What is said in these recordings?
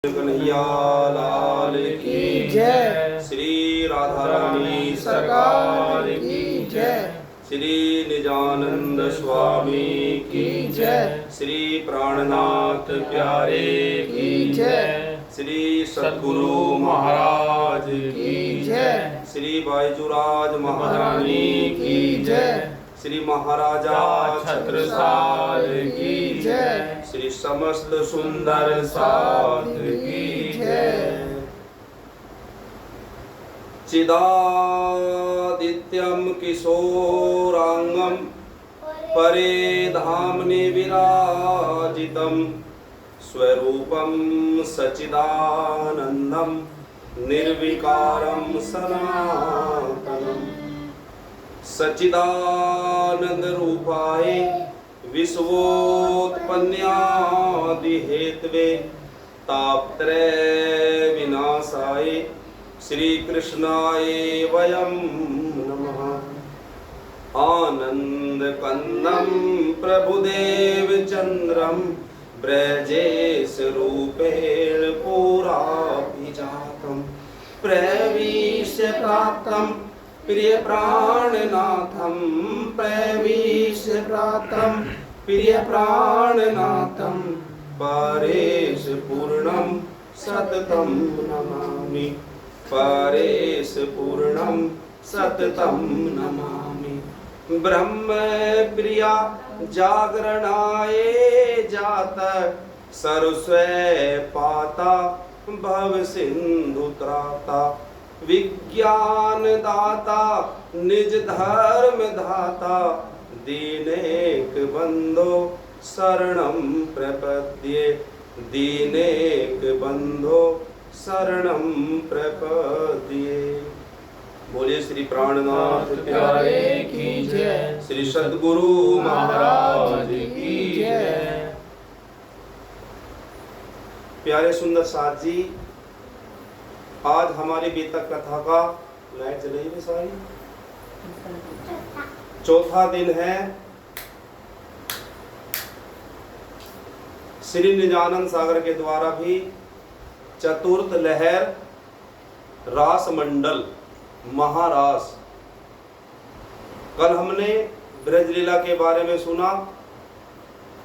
कन्हैया लाल की जय। श्री राधा रानी सरकार की जय। श्री निजानंद स्वामी की जय। श्री प्राणनाथ प्यारे की जय। श्री सद्गुरु महाराज की जय। श्री बायजूराज महारानी की जय। श्री महाराजा छत्रसाल की जय। श्री समस्त सुंदर साध की जय। चिदादित्यम किशोरांगम परे धामनि विराजितम स्वरूपम सचिदानंदम निर्विकारम सनातनम सच्चिदानंद रूपाय विश्वोत्पन्नादि हेतवे तापत्रय विनाशाय श्री कृष्णाय वयं नमः। आनंद कंदं प्रभुदेव चंद्रम ब्रजेश रूपेण पुराभिजातं प्रविश्य प्राप्तं प्रिय प्राणनाथं प्रविश्य प्राप्तं प्रिय प्राणनाथं परेश पूर्णं सततं नमामि परेश पूर्णं सततं नमामि। ब्रह्म प्रिया जागरणाय जात सरस्वै पाता भव सिंधु त्राता विज्ञान दाता निज धर्म धाता दीनेक बंधो शरणं प्रपद्ये दीनेक बंधो शरणं प्रपद्ये। बोलिए श्री प्राणनाथ प्यारे की जय। श्री सद्गुरु महाराज की जय। प्यारे सुंदर साथ जी, आज हमारी बीतक कथा का लाइट जलाई है सारी, चौथा दिन है। श्री निजानंद सागर के द्वारा भी चतुर्थ लहर रास मंडल महारास। कल हमने ब्रजलीला के बारे में सुना।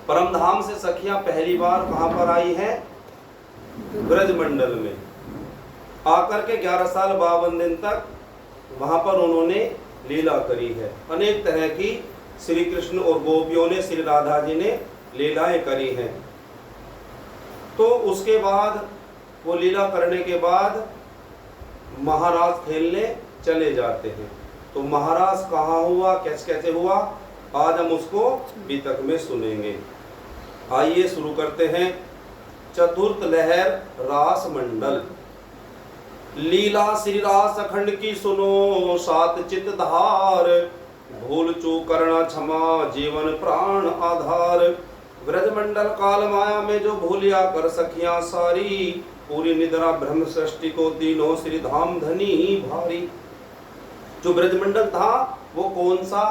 परमधाम से सखियां पहली बार कहां पर आई हैं? ब्रज मंडल में आकर के 11 साल 52 दिन तक वहां पर उन्होंने लीला करी है। अनेक तरह की श्री कृष्ण और गोपियों ने, श्री राधा जी ने लीलाएं करी हैं। तो उसके बाद वो लीला करने के बाद महाराज खेलने चले जाते हैं। तो महाराज कहाँ हुआ, कैसे कैसे हुआ, आज हम उसको बीतक में सुनेंगे। आइए शुरू करते हैं। चतुर्थ लहर रास मंडल। लीला श्री रास अखंड की सुनो सात चित धार, भूल चूक करना क्षमा जीवन प्राण आधार। ब्रजमंडल काल माया में जो भूलिया कर सखियां सारी, पूरी निद्रा ब्रह्म सृष्टि को तीनों श्री धाम धनी भारी। जो ब्रजमंडल था वो कौन सा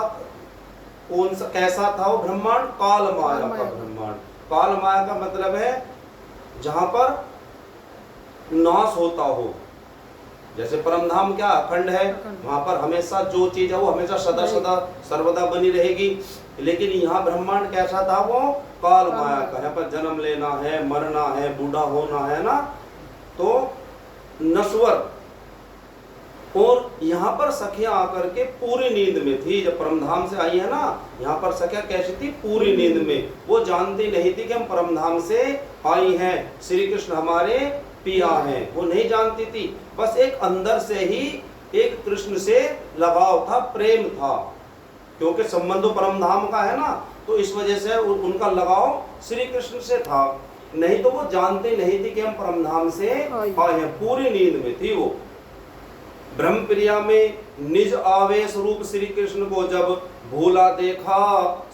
कैसा था? वो ब्रह्मांड काल माया का ब्रह्मांड। काल माया का मतलब है जहां पर नाश होता हो। जैसे परमधाम क्या अखंड है, वहां पर हमेशा जो चीज है वो हमेशा सदा सदा सर्वदा बनी रहेगी। लेकिन यहाँ ब्रह्मांड कैसा था? वो काल माया का। यहाँ पर जन्म लेना है, मरना है, बूढ़ा होना है ना, तो नश्वर। और यहाँ पर सखियां आकर के पूरी नींद में थी। जब परमधाम से आई है ना, यहाँ पर सखियां कैसी थी? पूरी नींद में। वो जानती नहीं थी कि हम परमधाम से आई हैं, श्री कृष्ण हमारे पिया हैं, वो नहीं जानती थी। बस एक अंदर से ही एक कृष्ण से लगाव था, प्रेम था, क्योंकि संबंध परमधाम का है ना, तो इस वजह से उनका लगाव श्री कृष्ण से था। नहीं तो वो जानते नहीं थी कि हम परमधाम से आए हैं। पूरी नींद में थी वो। ब्रह्म प्रिया में निज आवेश रूप श्री कृष्ण को जब भूला देखा,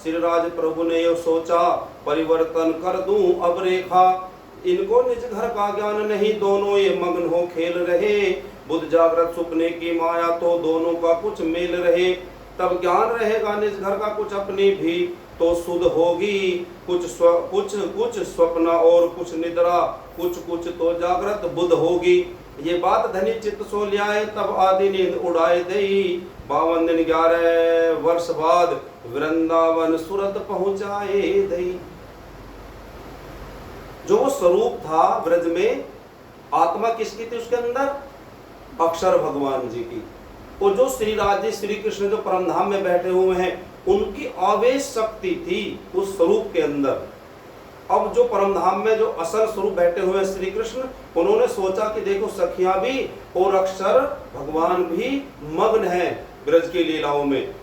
श्री राज प्रभु ने यो सोचा परिवर्तन कर दूं अब रेखा। इनको निज घर का ज्ञान नहीं, दोनों ये मग्न हो खेल रहे। बुध जागृत सुपने की माया तो दोनों का कुछ मेल रहे। तब ज्ञान रहेगा निज घर का कुछ अपनी भी, तो सुध होगी कुछ स्वप्न और कुछ निद्रा, कुछ कुछ तो जागृत बुध होगी। ये बात धनी चित्त सो लियाए, तब आदि नींद उड़ाए दई। 52 दिन 11 वर्ष बाद वृंदावन सुरत पहुंचाए दई। जो वो स्वरूप था ब्रज में, आत्मा किसकी थी उसके अंदर? अक्षर भगवान जी की। और जो श्री राधे श्री कृष्ण जो परमधाम में बैठे हुए हैं, उनकी आवेश शक्ति थी उस स्वरूप के अंदर। अब जो परमधाम में जो असल स्वरूप बैठे हुए श्री कृष्ण, उन्होंने सोचा कि देखो सखियां भी और अक्षर भगवान भी मग्न है ब्रज की लीलाओं में।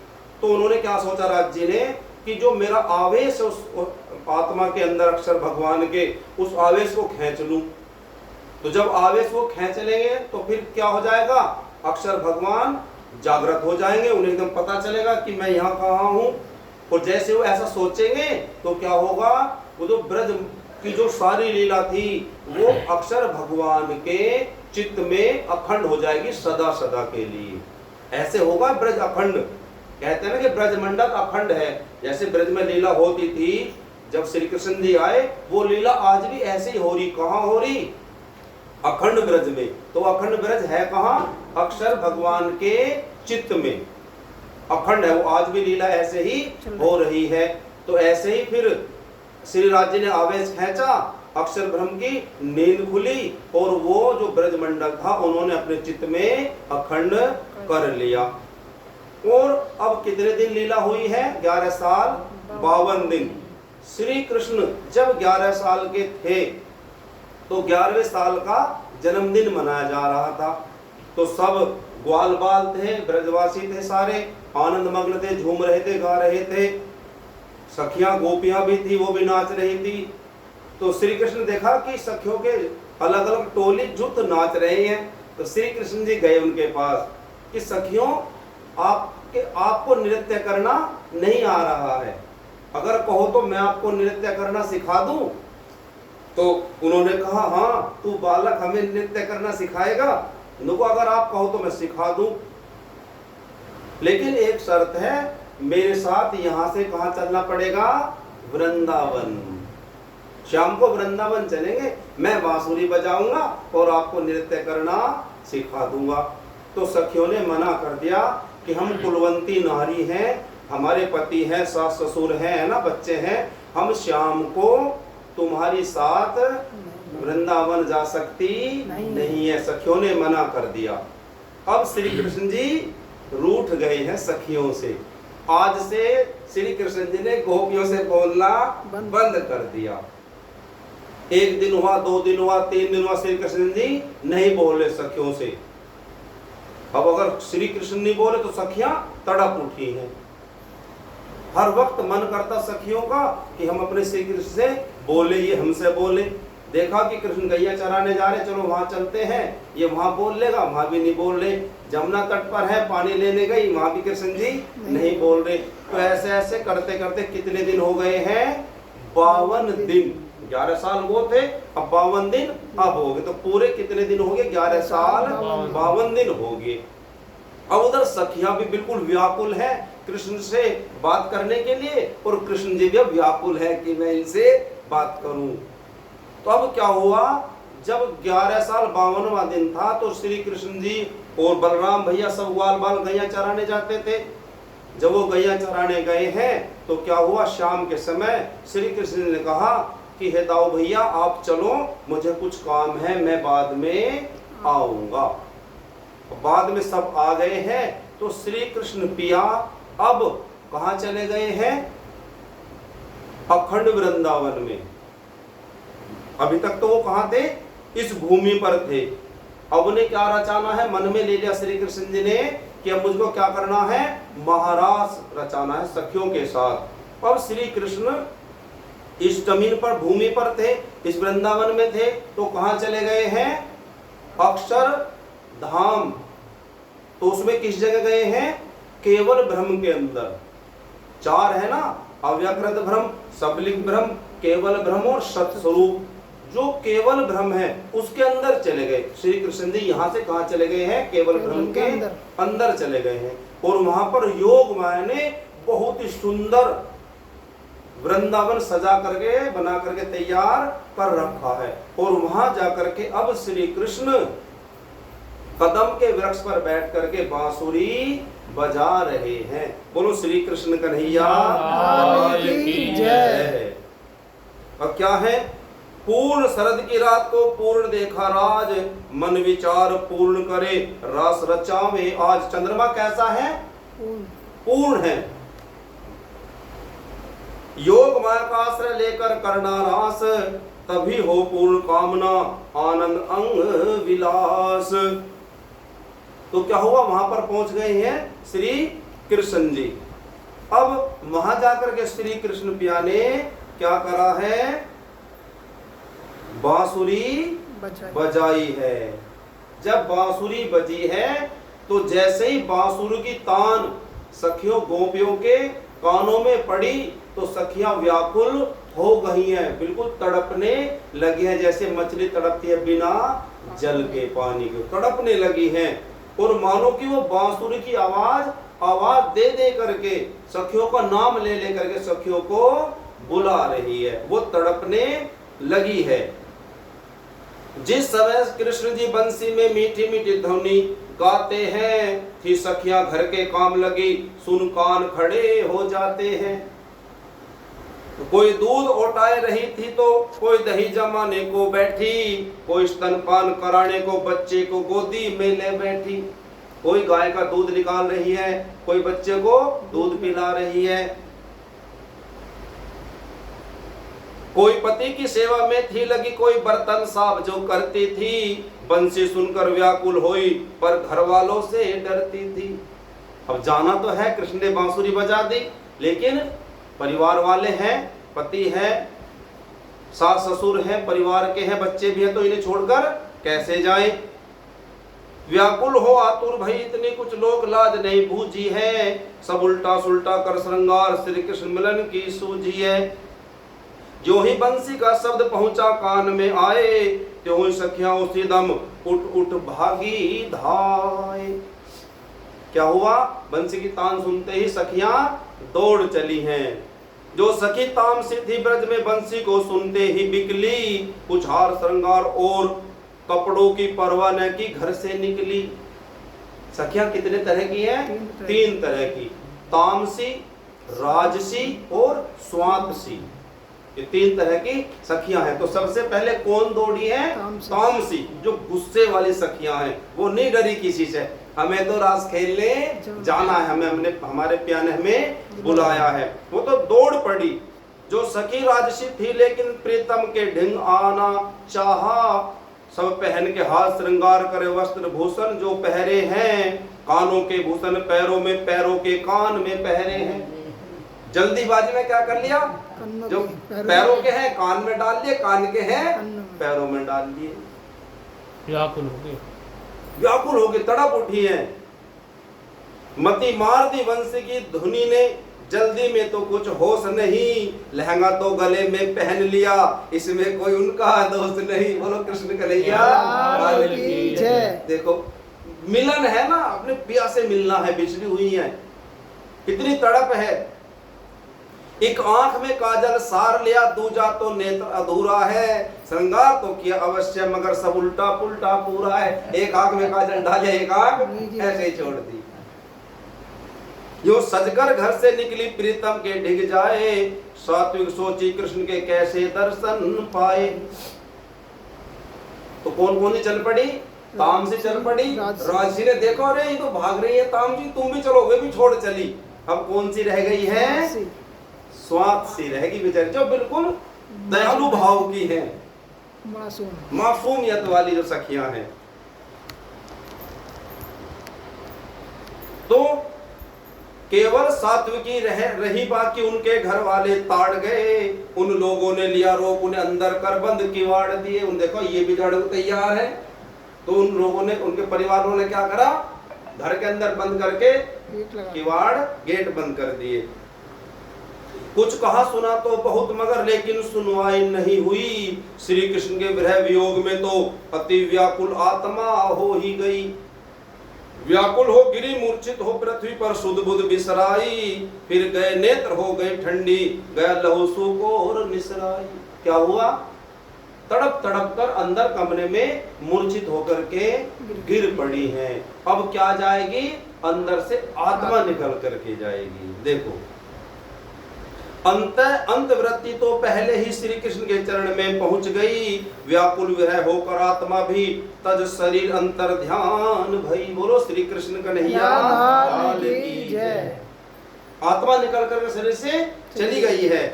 तो उन्होंने क्या सोचा राज्य ने कि जो मेरा आवेश है उस आत्मा के अंदर अक्षर भगवान के, उस आवेश को खींच लूं। तो जब आवेश वो खींच लेंगे तो फिर क्या हो जाएगा? अक्षर भगवान जागृत हो जाएंगे, उन्हें एकदम पता चलेगा कि मैं यहाँ कहाँ हूँ। और जैसे वो ऐसा सोचेंगे तो क्या होगा? वो जो ब्रज की जो सारी लीला थी वो अक्षर भगवान के चित्त में अखंड हो जाएगी सदा सदा के लिए। ऐसे होगा ब्रज अखंड। कहते हैं ना कि ब्रज मंडल अखंड है। जैसे ब्रज में लीला होती थी जब श्री कृष्ण जी आए, वो लीला आज भी ऐसे ही हो रही। कहाँ हो रही? अखंड ब्रज में। तो अखंड ब्रज है कहाँ? अक्षर भगवान के चित्त में अखंड है। वो आज भी लीला ऐसे ही हो रही है। तो ऐसे ही फिर श्री राज्य ने आवेश खींचा, अक्षर ब्रह्म की नींद खुली और वो जो ब्रज मंडल था उन्होंने अपने चित्त में अखंड कर लिया। और अब कितने दिन लीला हुई है? 11 साल 52 दिन। श्री कृष्ण जब 11 साल के थे तो 11वें साल का जन्मदिन मनाया जा रहा था। तो सब ग्वाल बाल थे, ब्रजवासी थे, सारे आनंद मग्न थे, झूम रहे थे, गा रहे थे। सखियां गोपियां भी थी, वो भी नाच रही थी। तो श्री कृष्ण देखा कि सखियों के अलग अलग टोली जुट नाच रहे हैं। तो श्री कृष्ण जी गए उनके पास कि सखियों, आपको नृत्य करना नहीं आ रहा है, अगर कहो तो मैं आपको नृत्य करना सिखा दूं। तो उन्होंने कहा हाँ, तू बालक हमें नृत्य करना सिखाएगा? उनको अगर आप कहो तो मैं सिखा दूं, लेकिन एक शर्त है, मेरे साथ यहाँ से कहाँ चलना पड़ेगा? वृंदावन। शाम को वृंदावन चलेंगे, मैं बांसुरी बजाऊंगा और आपको नृत्य करना सिखा दूंगा। तो सखियों ने मना कर दिया कि हम कुलवंती नारी हैं, हमारे पति हैं, सास ससुर हैं, है ना, बच्चे हैं, हम शाम को तुम्हारी साथ वृंदावन जा सकती नहीं है। सखियों ने मना कर दिया। अब श्री कृष्ण जी रूठ गए हैं सखियों से। आज से श्री कृष्ण जी ने गोपियों से बोलना बंद कर दिया। 1 दिन हुआ, 2 दिन हुआ, 3 दिन हुआ, श्री कृष्ण जी नहीं बोले सखियों से। अब अगर श्री कृष्ण नहीं बोले तो सखियां तड़प उठी हैं। हर वक्त मन करता सखियों का कि हम अपने श्री कृष्ण से बोले, ये हमसे बोले। देखा कि कृष्ण गैया चराने जा रहे, चलो वहां चलते हैं, ये वहां बोल लेगा, वहां भी नहीं बोल रहे। जमुना तट पर है, पानी लेने गई, वहां भी कृष्ण जी नहीं बोल रहे। तो ऐसे ऐसे करते करते कितने दिन हो गए हैं? 52 दिन। 11 साल वो थे, अब 52 दिन अब हो गए। तो पूरे कितने दिन हो गए? 11 साल 52 दिन हो गए। अब उधर सखियां भी बिल्कुल व्याकुल है कृष्ण से बात करने के लिए, और कृष्ण जी भी व्याकुल है कि मैं इनसे बात करूं। तो अब क्या हुआ? जब 11 साल 52वां दिन था तो श्री कृष्ण जी और बलराम भैया सब ग्वाल बाल गैया चराने जाते थे। जब वो गैया चराने गए हैं तो क्या हुआ? शाम के समय श्री कृष्ण ने कहा कि हे दाऊ भैया आप चलो, मुझे कुछ काम है, मैं बाद में आऊंगा। बाद में सब आ गए हैं तो श्री कृष्ण पिया अब कहाँ चले गए हैं? अखंड वृंदावन में। अभी तक तो वो कहाँ थे? इस भूमि पर थे। अब उन्हें क्या रचाना है? मन में ले लिया श्री कृष्ण जी ने कि अब मुझको क्या करना है? महारास रचाना है सखियों के साथ। अब श्री कृष्ण इस जमीन पर, भूमि पर थे, इस वृंदावन में थे, तो कहाँ चले गए हैं? अक्षर धाम। तो उसमें किस जगह गए हैं? केवल ब्रह्म के अंदर। 4 है ना, अव्यकृत ब्रह्म, सबलिंग ब्रह्म, केवल ब्रह्म और सत्स्वरूप। जो केवल ब्रह्म है उसके अंदर चले गए श्री कृष्ण जी। यहाँ से कहाँ चले गए हैं? केवल ब्रह्म के अंदर चले गए हैं। और वहां पर योग माया ने बहुत ही सुंदर वृंदावन सजा करके बना करके तैयार कर रखा है। और वहां जाकर के अब श्री कृष्ण कदम के वृक्ष पर बैठ करके बांसुरी बजा रहे हैं। बोलो श्री कृष्ण कन्हैया की जय। अब क्या है? पूर्ण शरद की रात को पूर्ण देखा राज, मन विचार पूर्ण करे रस रचावे आज। चंद्रमा कैसा है? पूर्ण है। योग माया का आश्रय लेकर करना रास, तभी हो पूर्ण कामना आनंद अंग विलास। तो क्या हुआ? वहां पर पहुंच गए हैं श्री कृष्ण जी। अब वहां जाकर के श्री कृष्ण पिया ने क्या करा है? बांसुरी बजाई है। जब बांसुरी बजी है तो जैसे ही बांसुरी की तान सखियों गोपियों के कानों में पड़ी तो सखियां व्याकुल हो गई हैं, बिल्कुल तड़पने लगी हैं, जैसे मछली तड़पती है बिना जल के, पानी के तड़पने लगी हैं। और मानो कि वो बांसुरी की आवाज दे दे करके सखियों का नाम ले ले करके सखियों को बुला रही है, वो तड़पने लगी है। जिस समय कृष्ण जी बंसी में मीठी मीठी ध्वनि गाते हैं, थी सखियां घर के काम लगी, सुन कान खड़े हो जाते हैं। कोई दूध ओटाए रही थी तो कोई दही जमाने को बैठी, कोई स्तनपान कराने को बच्चे को गोदी में ले बैठी। कोई गाय का दूध निकाल रही है, कोई बच्चे को दूध पिला रही है। कोई पति की सेवा में थी लगी, कोई बर्तन साफ जो करती थी। बंसी सुनकर व्याकुल हुई पर घर वालों से डरती थी। अब जाना तो है, कृष्ण ने बांसुरी बजा दी, लेकिन परिवार वाले हैं, पति है, सास ससुर हैं, परिवार के हैं, बच्चे भी हैं, तो इन्हें छोड़कर कैसे जाएं? व्याकुल हो आतुर भई इतनी कुछ लोग लाज नहीं बूझी है। सब उल्टा सुल्टा कर श्रृंगार श्री कृष्ण मिलन की सूझी है। जो ही बंसी का शब्द पहुंचा कान में आए, त्यों ही सखियां उसी दम उठ उठ भागी धाए। क्या हुआ? बंसी की तान सुनते ही सखियां दौड़ चली हैं। जो सखी तामसी थी ब्रज में बंसी को सुनते ही बिकली, कुछ हार श्रृंगार और कपड़ों की परवाह न की घर से निकली। सखियां कितने तरह की हैं? 3 तरह की, तामसी, राजसी और स्वांतसी। ये 3 तरह की सखियां हैं। तो सबसे पहले कौन दौड़ी है? तामसी, जो गुस्से वाली सखियां हैं। वो नहीं डरी किसी से, हमें तो रास खेलने जाना है, हमारे पिया ने हमें बुलाया है, वो तो दौड़ पड़ी। जो सखी राजसी थी लेकिन प्रीतम के ढिंग आना चाहा, सब पहन के हाथ श्रृंगार करे वस्त्र भूषण जो पहरे हैं, कानों के भूषण पैरों में, पैरों के कान में पहरे हैं। जल्दीबाजी में क्या कर लिया? जो पैरों के हैं कान में डाल लिए, कान के हैं पैरों में डाल लिए। व्याकुल हो गए, तड़प उठी है। मती मार दी वंशी की धुनी ने, जल्दी में तो कुछ होश नहीं, लहंगा तो गले में पहन लिया, इसमें कोई उनका दोष नहीं। बोलो कृष्ण कन्हैया की जय। देखो मिलन है ना, अपने पिया से मिलना है, बिछड़ी हुई है, कितनी तड़प है। एक आंख में काजल सार लिया, दूजा तो नेत्र अधूरा है, श्रृंगार तो किया अवश्य मगर सब उल्टा पुल्टा पूरा है। एक आंख में काजल डाले, एक आंख ऐसे ही छोड़ दी। जो सजकर घर से निकली प्रीतम के ढिग जाए, सात्विक सोची कृष्ण के कैसे दर्शन पाए। तो कौन कौन सी चल पड़ी? तामसी चल पड़ी, राजसी ने देखो अरे ये तो भाग रही है तामसी, तुम भी चलो, वे भी छोड़ चली। अब कौन सी रह गई है? स्वात्सी रहेगी बेचारी, जो बिल्कुल दयालु भाव की है, मासूमियत वाली जो सखियां हैं। तो केवल सात्विकी रही बाकी, उनके घर वाले ताड़ गए। उन लोगों ने लिया रोक, उन्हें अंदर कर बंद किवाड़ दिए। उन देखो ये भी झाड़ू तैयार है, तो उन लोगों ने, उनके परिवार वालों ने क्या करा? घर के अंदर बंद करके किवाड़ गेट बंद कर दिए। कुछ कहा सुना तो बहुत मगर लेकिन सुनवाई नहीं हुई। श्री कृष्ण के विरह वियोग में तो अति व्याकुल आत्मा हो ही गई। व्याकुल हो गिरी मूर्छित हो पृथ्वी पर सुध बुध बिसराई, फिर गए नेत्र हो गई ठंडी, गया लहू सूखो और निसराई। क्या हुआ? तड़प तड़प कर अंदर कमरे में मूर्छित होकर के गिर पड़ी हैं। अब क्या जाएगी? अंदर से आत्मा निकल करके जाएगी। देखो, अंत वृत्ति तो पहले ही श्री कृष्ण के चरण में पहुंच गई, व्याकुल विरह होकर आत्मा भी तज शरीर अंतर ध्यान भई। बोलो श्री कृष्ण कन्हैया लाल की जय। आत्मा निकल कर शरीर से चली गई है।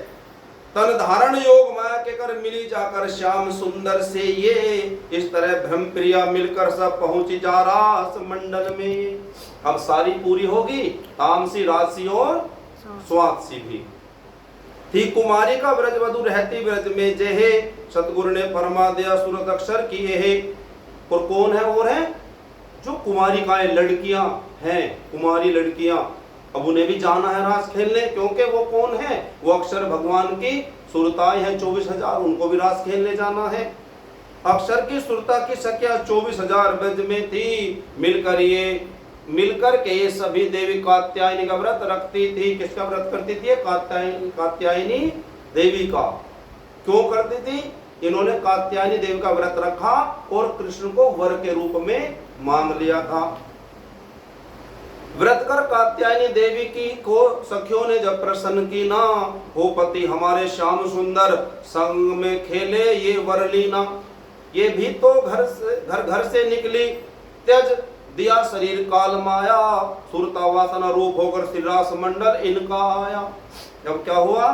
तन धारण योग माया के कर मिली जाकर श्याम सुंदर से ये, इस तरह ब्रह्म प्रिया मिलकर सब पहुंची जा रास मंडल में। अब सारी पूरी होगी, तामसी राजसी और स्वात्सी भी थी। कुमारी का व्रजवधु रहती व्रज में जेहे, सतगुरु ने फरमा दिया सूरत अक्षर किए है। और कौन है? और है जो कुमारिकाएं लड़कियां हैं, कुमारी लड़कियां, अब उन्हें भी जाना है रास खेलने, क्योंकि वो कौन है? वो अक्षर भगवान की सुरताएं हैं 24,000, उनको भी रास खेलने जाना है। अक्षर की सुरता की सखिया 24,000 ब्रज में थी। मिलकर के ये सभी देवी कात्यायनी का व्रत रखती थी। किसका व्रत करती थी? कात्यायनी देवी का। क्यों करती थी? इन्होंने कात्यायनी देवी का व्रत रखा और कृष्ण को वर के रूप में मांग लिया था। व्रत कर कात्यायनी देवी की को सखियों ने जब प्रसन्न की ना, हो पति हमारे श्याम सुंदर संग में खेले ये वरलीना। ये भी तो घर से निकली, त्यज दिया शरीर काल माया, सुरता वासना रूप होकर श्री रास मंडल इनका आया। जब क्या हुआ?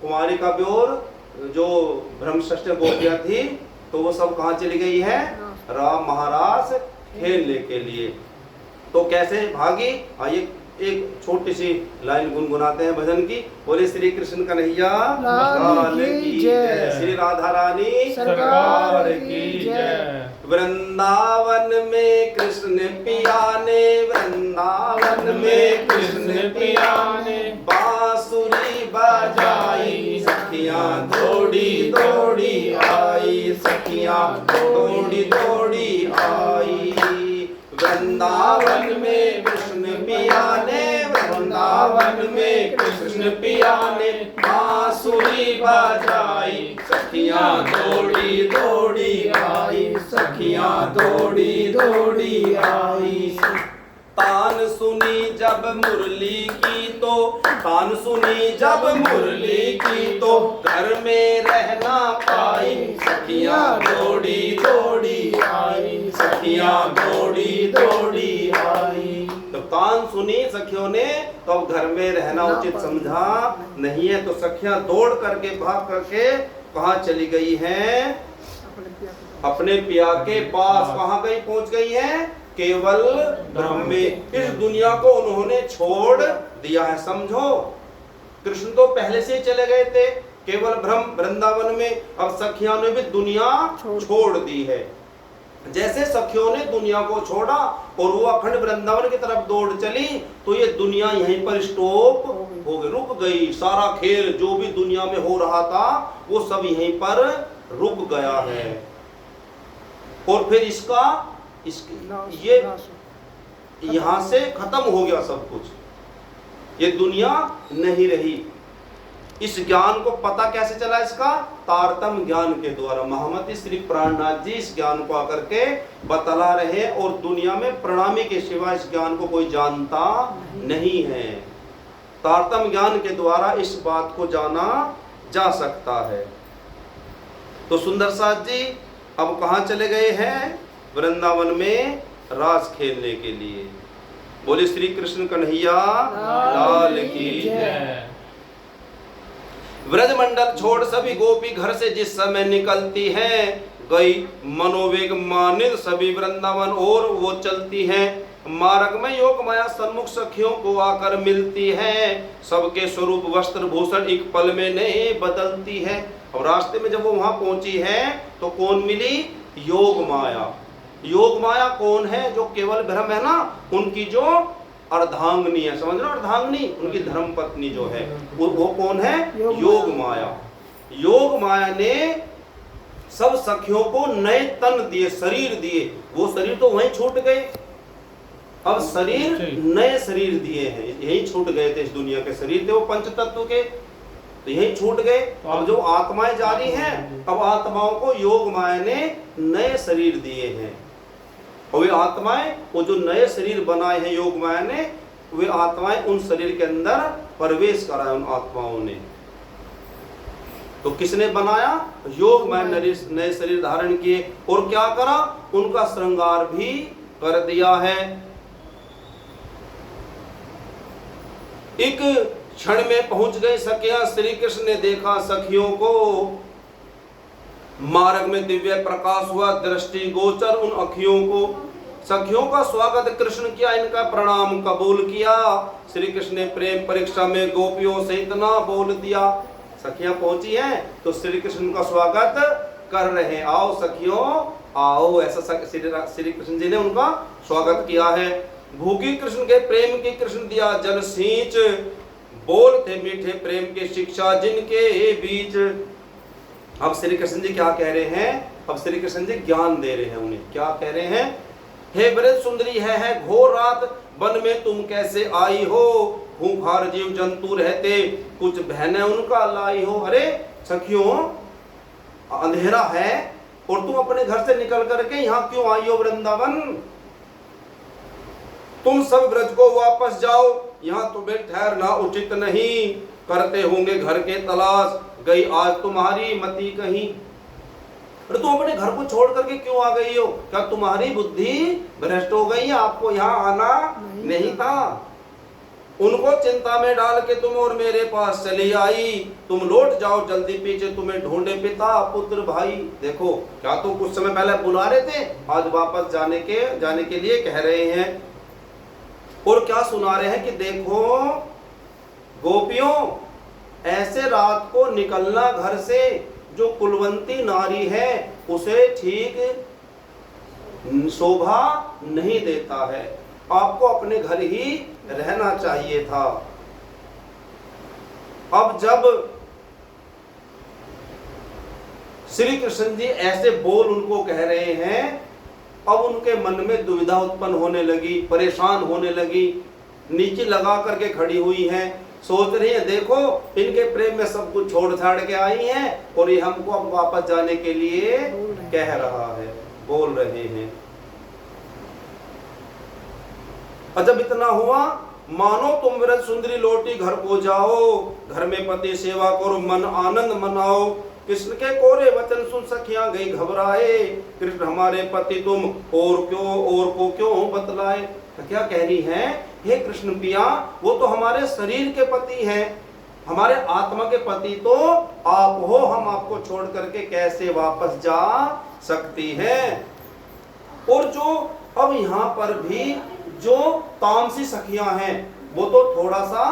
कुमारी का ब्योर जो ब्रह्मश्रेष्ठ गोपियां थी, तो वो सब कहाँ चली गई है? राम महाराज खेलने के लिए। तो कैसे भागी? आइए एक छोटी सी लाइन गुनगुनाते हैं भजन की। बोले श्री कृष्ण कन्हैया लाल की जय, श्री राधा रानी सरकार की जय। वृंदावन में कृष्ण पिया ने, वृंदावन में कृष्ण पिया ने बांसुरी बजाई, सखियां दौड़ी दौड़ी आई, सखियां दौड़ी दौड़ी आई। वृंदावन में कृष्ण पिया ने, वृंदावन में कृष्ण पिया ने बांसुरी बजाई, सखियां दौड़ी दौड़ी आई, सखियां दौड़ी दौड़ी आई। तान सुनी जब मुरली की तो, तान सुनी जब मुरली की तो घर में रहना पाई, सखियां दौड़ी दौड़ी आई, सखियां दौड़ी दौड़ी आई। तो तान सुनी सखियों ने, तो अब घर में रहना उचित समझा नहीं है, तो सखियां दौड़ करके भाग करके कहाँ चली गई हैं? अपने पिया के पास। कहाँ गई? पहुंच गई है केवल ब्रह्म में। इस दुनिया को उन्होंने छोड़ दिया है, समझो। कृष्ण तो पहले से चले गए थे केवल ब्रह्म वृंदावन में, अब सखियों ने भी दुनिया छोड़ दी है। जैसे सखियों ने दुनिया को छोड़ा और वो अखंड वृंदावन की तरफ दौड़ चली, तो ये दुनिया यहीं पर स्टॉप हो गई, रुक गई। सारा खेल जो भी दुनिया में हो रहा था वो सब यहीं पर रुक गया है। और फिर ये यहां से खत्म हो गया सब कुछ, ये दुनिया नहीं रही। इस ज्ञान को पता कैसे चला? इसका तारतम ज्ञान के द्वारा महामती श्री प्राणनाथ जी इस ज्ञान को आकर के बतला रहे, और दुनिया में प्रणामी के सिवा इस ज्ञान को कोई जानता नहीं है। तारतम ज्ञान के द्वारा इस बात को जाना जा सकता है। तो सुंदर साथ जी अब कहाँ चले गए हैं? वृंदावन में रास खेलने के लिए। बोले श्री कृष्ण कन्हैया लाल की जय। व्रजमंडल छोड़ सभी गोपी घर से जिस समय निकलती हैं, गई मनोवेग मानित सभी वृंदावन और वो चलती हैं। मार्ग में योग माया सन्मुख सखियों को आकर मिलती है, सबके स्वरूप वस्त्र भूषण एक पल में नहीं बदलती है। और रास्ते में जब वो वहां पहुंची है तो कौन मिली? योग माया। योग माया कौन है? जो केवल ब्रह्म है ना, उनकी जो अर्धांगनी है, समझ लो, अर्धांगनी उनकी धर्म पत्नी जो है, वो कौन है? योग माया। योग माया ने सब सखियों को नए तन दिए, शरीर दिए। वो शरीर तो वहीं छूट गए, अब शरीर नए शरीर दिए हैं, यही छूट गए थे, इस दुनिया के शरीर थे वो पंच तत्व के, तो यही छूट गए। अब जो आत्माएं जारी हैं, अब आत्माओं को योग माया ने नए शरीर दिए हैं, और वे आत्माएं वो जो नए शरीर बनाए हैं योग माया ने, वे आत्माएं उन शरीर के अंदर प्रवेश कराए उन आत्माओं ने। तो किसने बनाया? योग माया नए शरीर धारण किए, और क्या करा? उनका श्रृंगार भी कर दिया है। एक क्षण में पहुंच गए सखियां, श्री कृष्ण ने देखा सखियों को, मार्ग में दिव्य प्रकाश हुआ, दृष्टि गोचर उन अखियों को। सखियों का स्वागत कृष्ण किया, इनका प्रणाम कबूल किया। श्री कृष्ण ने प्रेम परीक्षा में गोपियों से इतना बोल दिया। सखियां पहुंची हैं तो श्री कृष्ण का स्वागत कर रहे हैं, आओ सखियों आओ, ऐसा श्री कृष्ण जी ने उनका स्वागत किया है। भूखी कृष्ण के प्रेम की कृष्ण दिया जल सींच, बोलते मीठे प्रेम की शिक्षा जिनके बीच। अब श्री कृष्ण जी क्या कह रहे हैं? अब श्री कृष्ण जी ज्ञान दे रहे हैं उन्हें। क्या कह रहे हैं? हे ब्रज सुंदरी है घोर रात, वन में तुम कैसे आई हो? खूंखार जीव जंतु रहते, कुछ बहनें उनका लाई हो। अरे सखियों, अंधेरा है और तुम अपने घर से निकल करके यहाँ क्यों आई हो वृंदावन? तुम सब ब्रज को वापस जाओ, यहाँ तुम्हें ठहरना उचित नहीं। करते होंगे घर के तलाश, गई आज तुम्हारी मति कहीं। अरे तुम अपने घर को छोड़ करके क्यों आ गई हो? क्या तुम्हारी बुद्धि भ्रष्ट हो गई? आपको यहाँ आना नहीं था। उनको चिंता में डाल के तुम और मेरे पास चली आई। तुम लौट जाओ जल्दी, पीछे तुम्हें ढूंढे पिता पुत्र भाई। देखो, क्या तो कुछ समय पहले बुला रहे थे, आज वापस जाने के लिए कह रहे हैं। और क्या सुना रहे हैं कि देखो गोपियों, ऐसे रात को निकलना घर से जो कुलवंती नारी है उसे ठीक शोभा नहीं देता है। आपको अपने घर ही रहना चाहिए था। अब जब श्री कृष्ण जी ऐसे बोल उनको कह रहे हैं, अब उनके मन में दुविधा उत्पन्न होने लगी, परेशान होने लगी, नीचे लगा करके खड़ी हुई हैं, सोच रही है देखो इनके प्रेम में सब कुछ छोड़ छाड़ के आई हैं और ये हमको अब वापस जाने के लिए कह रहा है, बोल रहे हैं। जब इतना हुआ, मानो तुम व्रत सुंदरी लौटी घर को जाओ, घर में पति सेवा करो मन आनंद मनाओ। कृष्ण के कोरे वचन सुन सखियां गई घबराए, कृष्ण हमारे पति तुम और को क्यों बतलाए। तो क्या कह रही हैं? हे कृष्ण पिया, वो तो हमारे शरीर के पति हैं, हमारे आत्मा के पति तो आप हो, हम आपको छोड़ करके कैसे वापस जा सकती हैं। और जो अब यहाँ पर भी जो तामसी सखियां हैं वो तो थोड़ा सा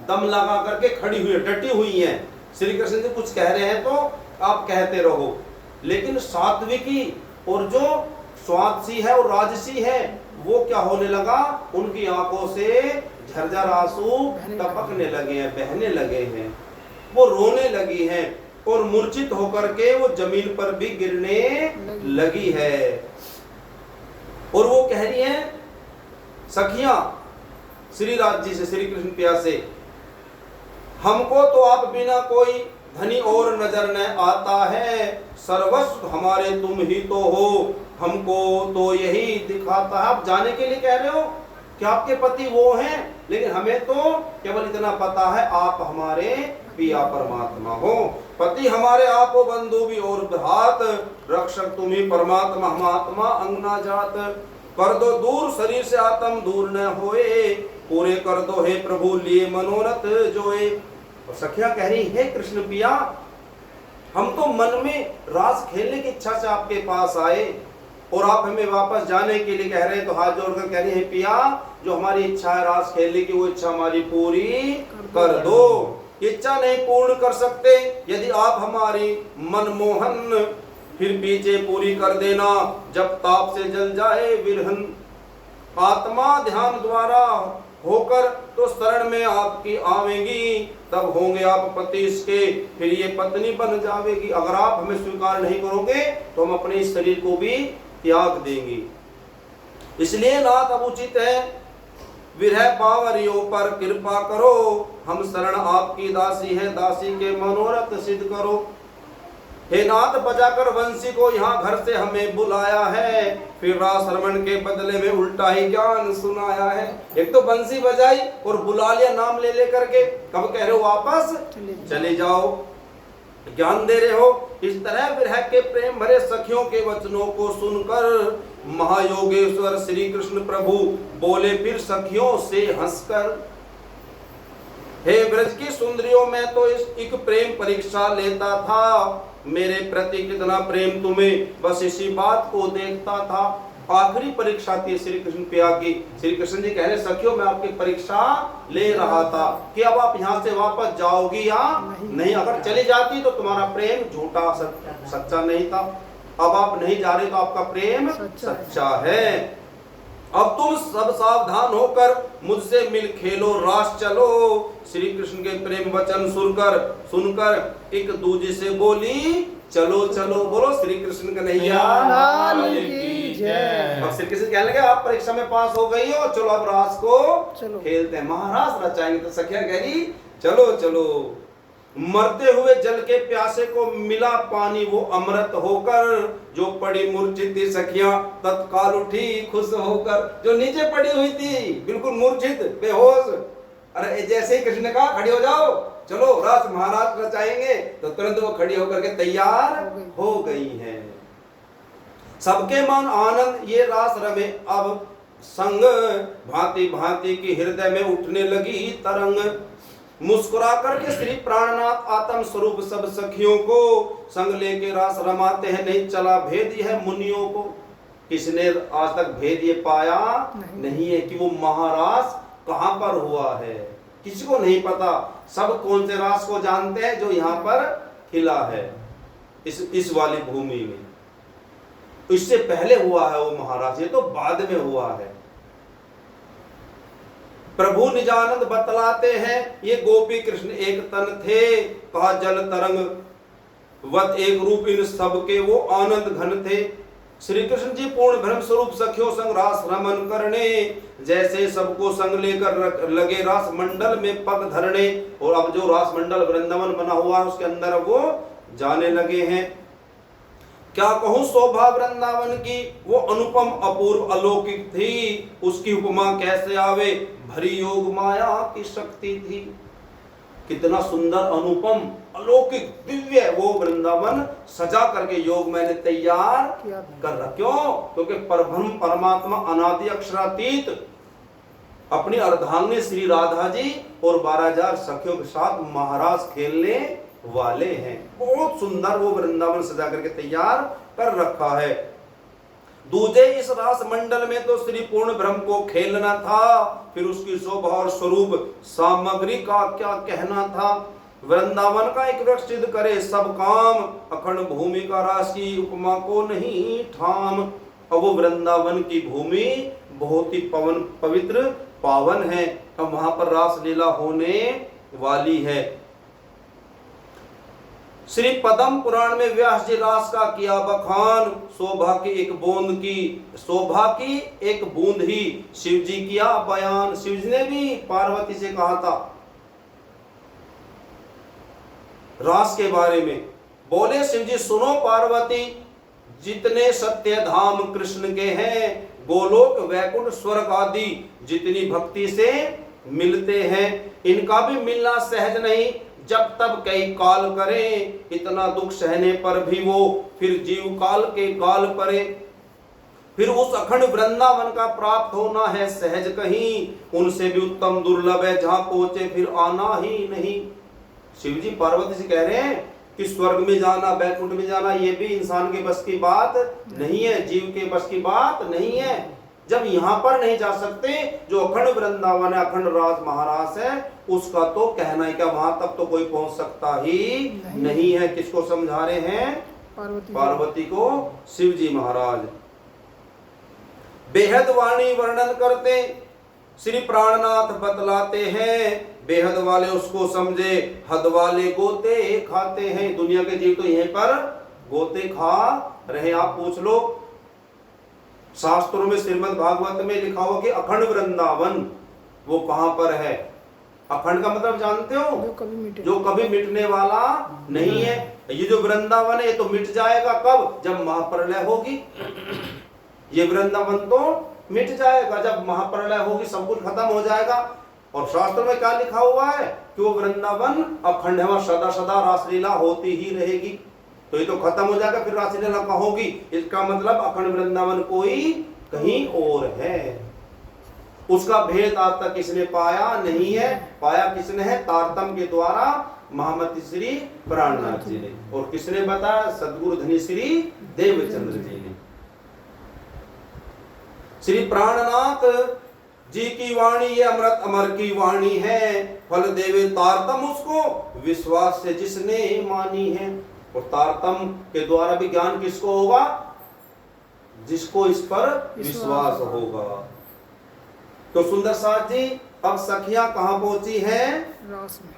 दम लगा करके खड़ी हुई, डटी हुई हैं। श्री कृष्ण जी कुछ कह रहे हैं तो आप कहते रहो, लेकिन सात्विकी और जो स्वादसी है और राजसी है वो क्या होने लगा, उनकी आंखों से झरझर आंसू टपकने लगे हैं, बहने लगे हैं, वो रोने लगी हैं और मूर्छित होकर के वो जमीन पर भी गिरने लगी है। और वो कह रही हैं सखियां श्री राज जी से, श्री कृष्ण पिया से, हमको तो आप बिना कोई धनी और नजर न आता है, सर्वस्व हमारे तुम ही तो हो, हमको तो यही दिखाता है। आप जाने के लिए कह रहे हो कि आपके पति वो हैं, लेकिन हमें तो केवल इतना पता है आप हमारे पिया परमात्मा हो। पति हमारे आप हो बंधु भी और भ्रात, रक्षक तुम ही परमात्मा, हम आत्मा अंग ना जात। कर दो दूर शरीर से आत्म दूर न होए, पूरे कर दो हे प्रभु लिए मनोरथ जोए। और सखिया कह रही है कृष्ण पिया, हम तो मन में रास खेलने की इच्छा से आपके पास आए और आप हमें वापस जाने के लिए कह रहे हैं, तो हाथ जोड़कर कह रही है पिया, जो हमारी इच्छा है रास खेलने की वो इच्छा हमारी पूरी कर दो। इच्छा नहीं पूर्ण कर सकते यदि आप हमारी मनमोहन, फिर पीछे पूरी कर देना जब ताप से जल जाए विरहन। आत्मा ध्यान द्वारा होकर तो शरण में आपकी आवेगी, तब होंगे आप पति इसके, फिर ये पत्नी बन जावेगी। अगर आप हमें स्वीकार नहीं करोगे तो हम अपने इस शरीर को भी त्याग देंगे। इसलिए नाथ अब उचित है विरह पावरियों पर कृपा करो, हम शरण आपकी दासी है, दासी के मनोरथ सिद्ध करो। हे नाथ बजाकर वंशी को यहाँ घर से हमें बुलाया है, फिर रास रमन के बदले में उल्टा ही ज्ञान सुनाया है। एक तो बंसी बजाई और बुला लिया नाम ले लेकर के, कब कह रहे हो वापस चले जाओ, ज्ञान दे रहे हो। इस तरह विरह के प्रेम भरे सखियों के वचनों को सुनकर महायोगेश्वर श्री कृष्ण प्रभु बोले फिर सखियों से हंसकर, हे ब्रज की सुंदरियों मैं तो एक प्रेम परीक्षा लेता था, मेरे प्रति कितना प्रेम तुम्हें बस इसी बात को देखता था। आखिरी परीक्षा थी श्री कृष्ण प्रिया की। श्री कृष्ण जी कह रहे सखियों मैं आपकी परीक्षा ले रहा था कि अब आप यहाँ से वापस जाओगी या नहीं। अगर चली जाती तो तुम्हारा प्रेम झूठा सच्चा नहीं था, अब आप नहीं जा रहे तो आपका प्रेम सच्चा है। अब तुम सब सावधान होकर मुझसे मिल खेलो रास चलो। श्री कृष्ण के प्रेम वचन सुनकर एक दूजे से बोली चलो चलो। बोलो श्री कृष्ण कन्हैया की जय। अब श्री कृष्ण कहने लगे आप परीक्षा में पास हो गई हो, चलो अब रास को खेलते हैं, महाराज रचाएंगे। तो सखिया कह रही चलो चलो। मरते हुए जल के प्यासे को मिला पानी वो अमृत होकर, जो पड़ी मूर्छित थी सखियां तत्काल उठी खुश होकर। जो नीचे पड़ी हुई थी बिल्कुल मूर्छित बेहोश, अरे जैसे ही कृष्ण ने कहा खड़ी हो जाओ चलो रास महाराज रचाएंगे, तो तुरंत वो खड़ी होकर के तैयार हो गई हैं। सबके मन आनंद ये रास रमे अब संग, भांति भांति की हृदय में उठने लगी तरंग। मुस्कुरा करके श्री प्राणनाथ आत्म स्वरूप सब सखियों को संग लेके रास रमाते हैं। नहीं चला भेद है मुनियों को, किसने आज तक भेद ये पाया नहीं है कि वो महारास कहां पर हुआ है, किसी को नहीं पता। सब कौन से रास को जानते हैं जो यहाँ पर खिला है इस वाली भूमि में। इससे पहले हुआ है वो महारास, ये तो बाद में हुआ है। प्रभु निजानंद बतलाते हैं ये गोपी कृष्ण एक तन थे, कहा जल तरंग वत एक रूप इन सबके वो आनंद घन थे। श्री कृष्ण जी पूर्ण ब्रह्म स्वरूप सखियों संग रास रमन करने, जैसे सबको संग लेकर लगे रास मंडल में पग धरने। और अब जो रास मंडल वृंदावन बना हुआ है उसके अंदर वो जाने लगे हैं। क्या कहूं शोभा वृंदावन की वो अनुपम अपूर्व अलौकिक थी, उसकी उपमा कैसे आवे भरी योग माया की शक्ति थी। कितना सुंदर अनुपम अलौकिक दिव्य वो वृंदावन सजा करके योग मैंने तैयार कर रहा। क्यों? क्योंकि परब्रह्म परमात्मा अनादि अक्षरातीत अपनी अर्धांगिनी श्री राधा जी और 12,000 सखियों के साथ महाराज खेलने वाले हैं। बहुत सुंदर वो वृंदावन सजा करके तैयार कर रखा है। दूजे इस रास मंडल में तो श्री पूर्ण ब्रह्म को खेलना था, फिर उसकी शोभा और स्वरूप सामग्री का क्या कहना था। वृंदावन का एक वृक्ष सिद्ध करे सब काम, अखंड भूमि का रास की उपमा को नहीं ठाम। अब वो वृंदावन की भूमि बहुत ही पवित्र पावन है, अब वहां पर रास लीला होने वाली है। श्री पद्म पुराण में व्यास जी रास का किया बखान, शोभा की एक बूंद ही शिव जी किया बयान। शिव जी ने भी पार्वती से कहा था रास के बारे में, बोले शिव जी सुनो पार्वती, जितने सत्य धाम कृष्ण के हैं, गोलोक वैकुंठ स्वर्ग आदि जितनी भक्ति से मिलते हैं, इनका भी मिलना सहज नहीं। जब तब कई काल करें, इतना दुख सहने पर भी वो फिर जीव काल के काल परे। फिर उस अखंड वृंदावन का प्राप्त होना है सहज कहीं, उनसे भी उत्तम दुर्लभ है जहां पहुंचे फिर आना ही नहीं। शिव जी पार्वती से कह रहे हैं कि स्वर्ग में जाना वैकुंठ में जाना ये भी इंसान के बस की बात नहीं है, जीव के बस की बात नहीं है। जब यहाँ पर नहीं जा सकते, जो अखंड वृंदावन है अखंड राज महाराज है, उसका तो कहना है क्या वहां तक तो कोई पहुंच सकता ही नहीं है। किसको समझा रहे हैं? पार्वती को शिव जी महाराज। बेहद वाणी वर्णन करते श्री प्राणनाथ बतलाते हैं, बेहद वाले उसको समझे, हद वाले गोते खाते हैं। दुनिया के जीव तो यहीं पर गोते खा रहे, आप पूछ लो। शास्त्रों में श्रीमद् भागवत में लिखा हुआ कि अखंड वृंदावन वो कहां पर है। अखंड का मतलब जानते हो, जो कभी मिटने वाला नहीं है। ये जो वृंदावन है ये तो मिट जाएगा कब, जब महाप्रलय होगी। ये वृंदावन तो मिट जाएगा जब महाप्रलय होगी, सब कुछ खत्म हो जाएगा। और शास्त्र में क्या लिखा हुआ है कि वो वृंदावन अखंड है, सदा सदा रासलीला होती ही रहेगी। तो ये तो खत्म हो जाएगा, फिर रासलीला कहाँ होगी। इसका मतलब अखंड वृंदावन कोई कहीं और है। उसका भेद आज तक किसने पाया नहीं है, पाया किसने है, तारतम के द्वारा महामती श्री प्राणनाथ जी ने। और किसने बताया, सदगुरु धनी श्री देवचंद्र जी ने। श्री प्राणनाथ जी की वाणी ये अमृत अमर की वाणी है, फल देवे तारतम उसको विश्वास से जिसने मानी है। और तारतम के द्वारा भी ज्ञान किसको होगा, जिसको इस पर विश्वास होगा। तो सुंदर साथ जी अब सखियां कहां पहुंची हैं, रास में।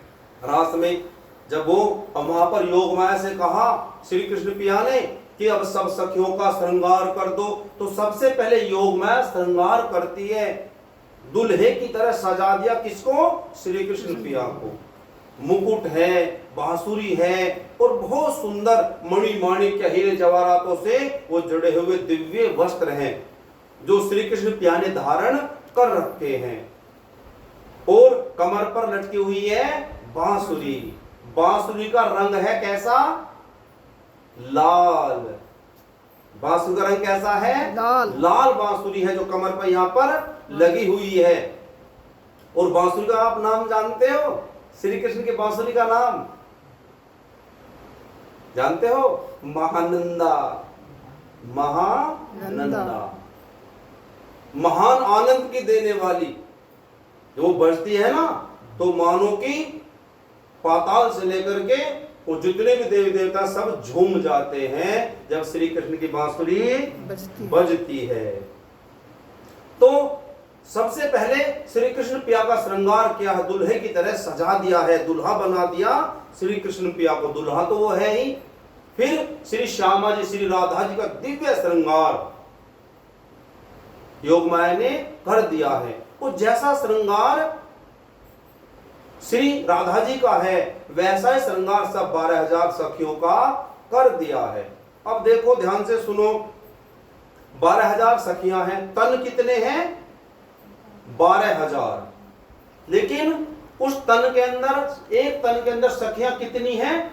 रास में जब वो वहां पर योग माया से कहा श्री कृष्ण पिया ने कि अब सब सखियों का श्रृंगार कर दो, तो सबसे पहले योग माया श्रृंगार करती है, दुल्हे की तरह सजा दिया किसको, श्री कृष्ण पिया को। मुकुट है, बांसुरी है और बहुत सुंदर मणि माणिक्य हीरे जवाहरातों से वो जड़े हुए दिव्य वस्त्र हैं जो श्री कृष्ण पिया ने धारण कर रखे हैं। और कमर पर लटकी हुई है बांसुरी। बांसुरी का रंग है कैसा, लाल। बांसुरी का रंग कैसा है, लाल। लाल बांसुरी है जो कमर पर यहाँ पर लगी हुई है। और बांसुरी का आप नाम जानते हो, श्री कृष्ण की बांसुरी का नाम जानते हो, महानंदा। महानंदा महान आनंद की देने वाली। जो बजती है ना तो मानो की पाताल से लेकर के वो जितने भी देवी देवता सब झूम जाते हैं जब श्री कृष्ण की बांसुरी बजती है। तो सबसे पहले श्री कृष्ण पिया का श्रृंगार किया है, दुल्हे की तरह सजा दिया है, दुल्हा बना दिया श्री कृष्ण पिया को। दुल्हा तो वो है ही। फिर श्री श्यामा जी, श्री राधा जी का दिव्य श्रृंगार योग माया ने कर दिया है। वो जैसा श्रृंगार श्री राधा जी का है वैसा ही श्रृंगार सब 12,000 सखियों का कर दिया है। अब देखो ध्यान से सुनो, 12,000 सखियां हैं, तन कितने हैं, 12,000। लेकिन उस तन के अंदर, एक तन के अंदर सखियां कितनी हैं,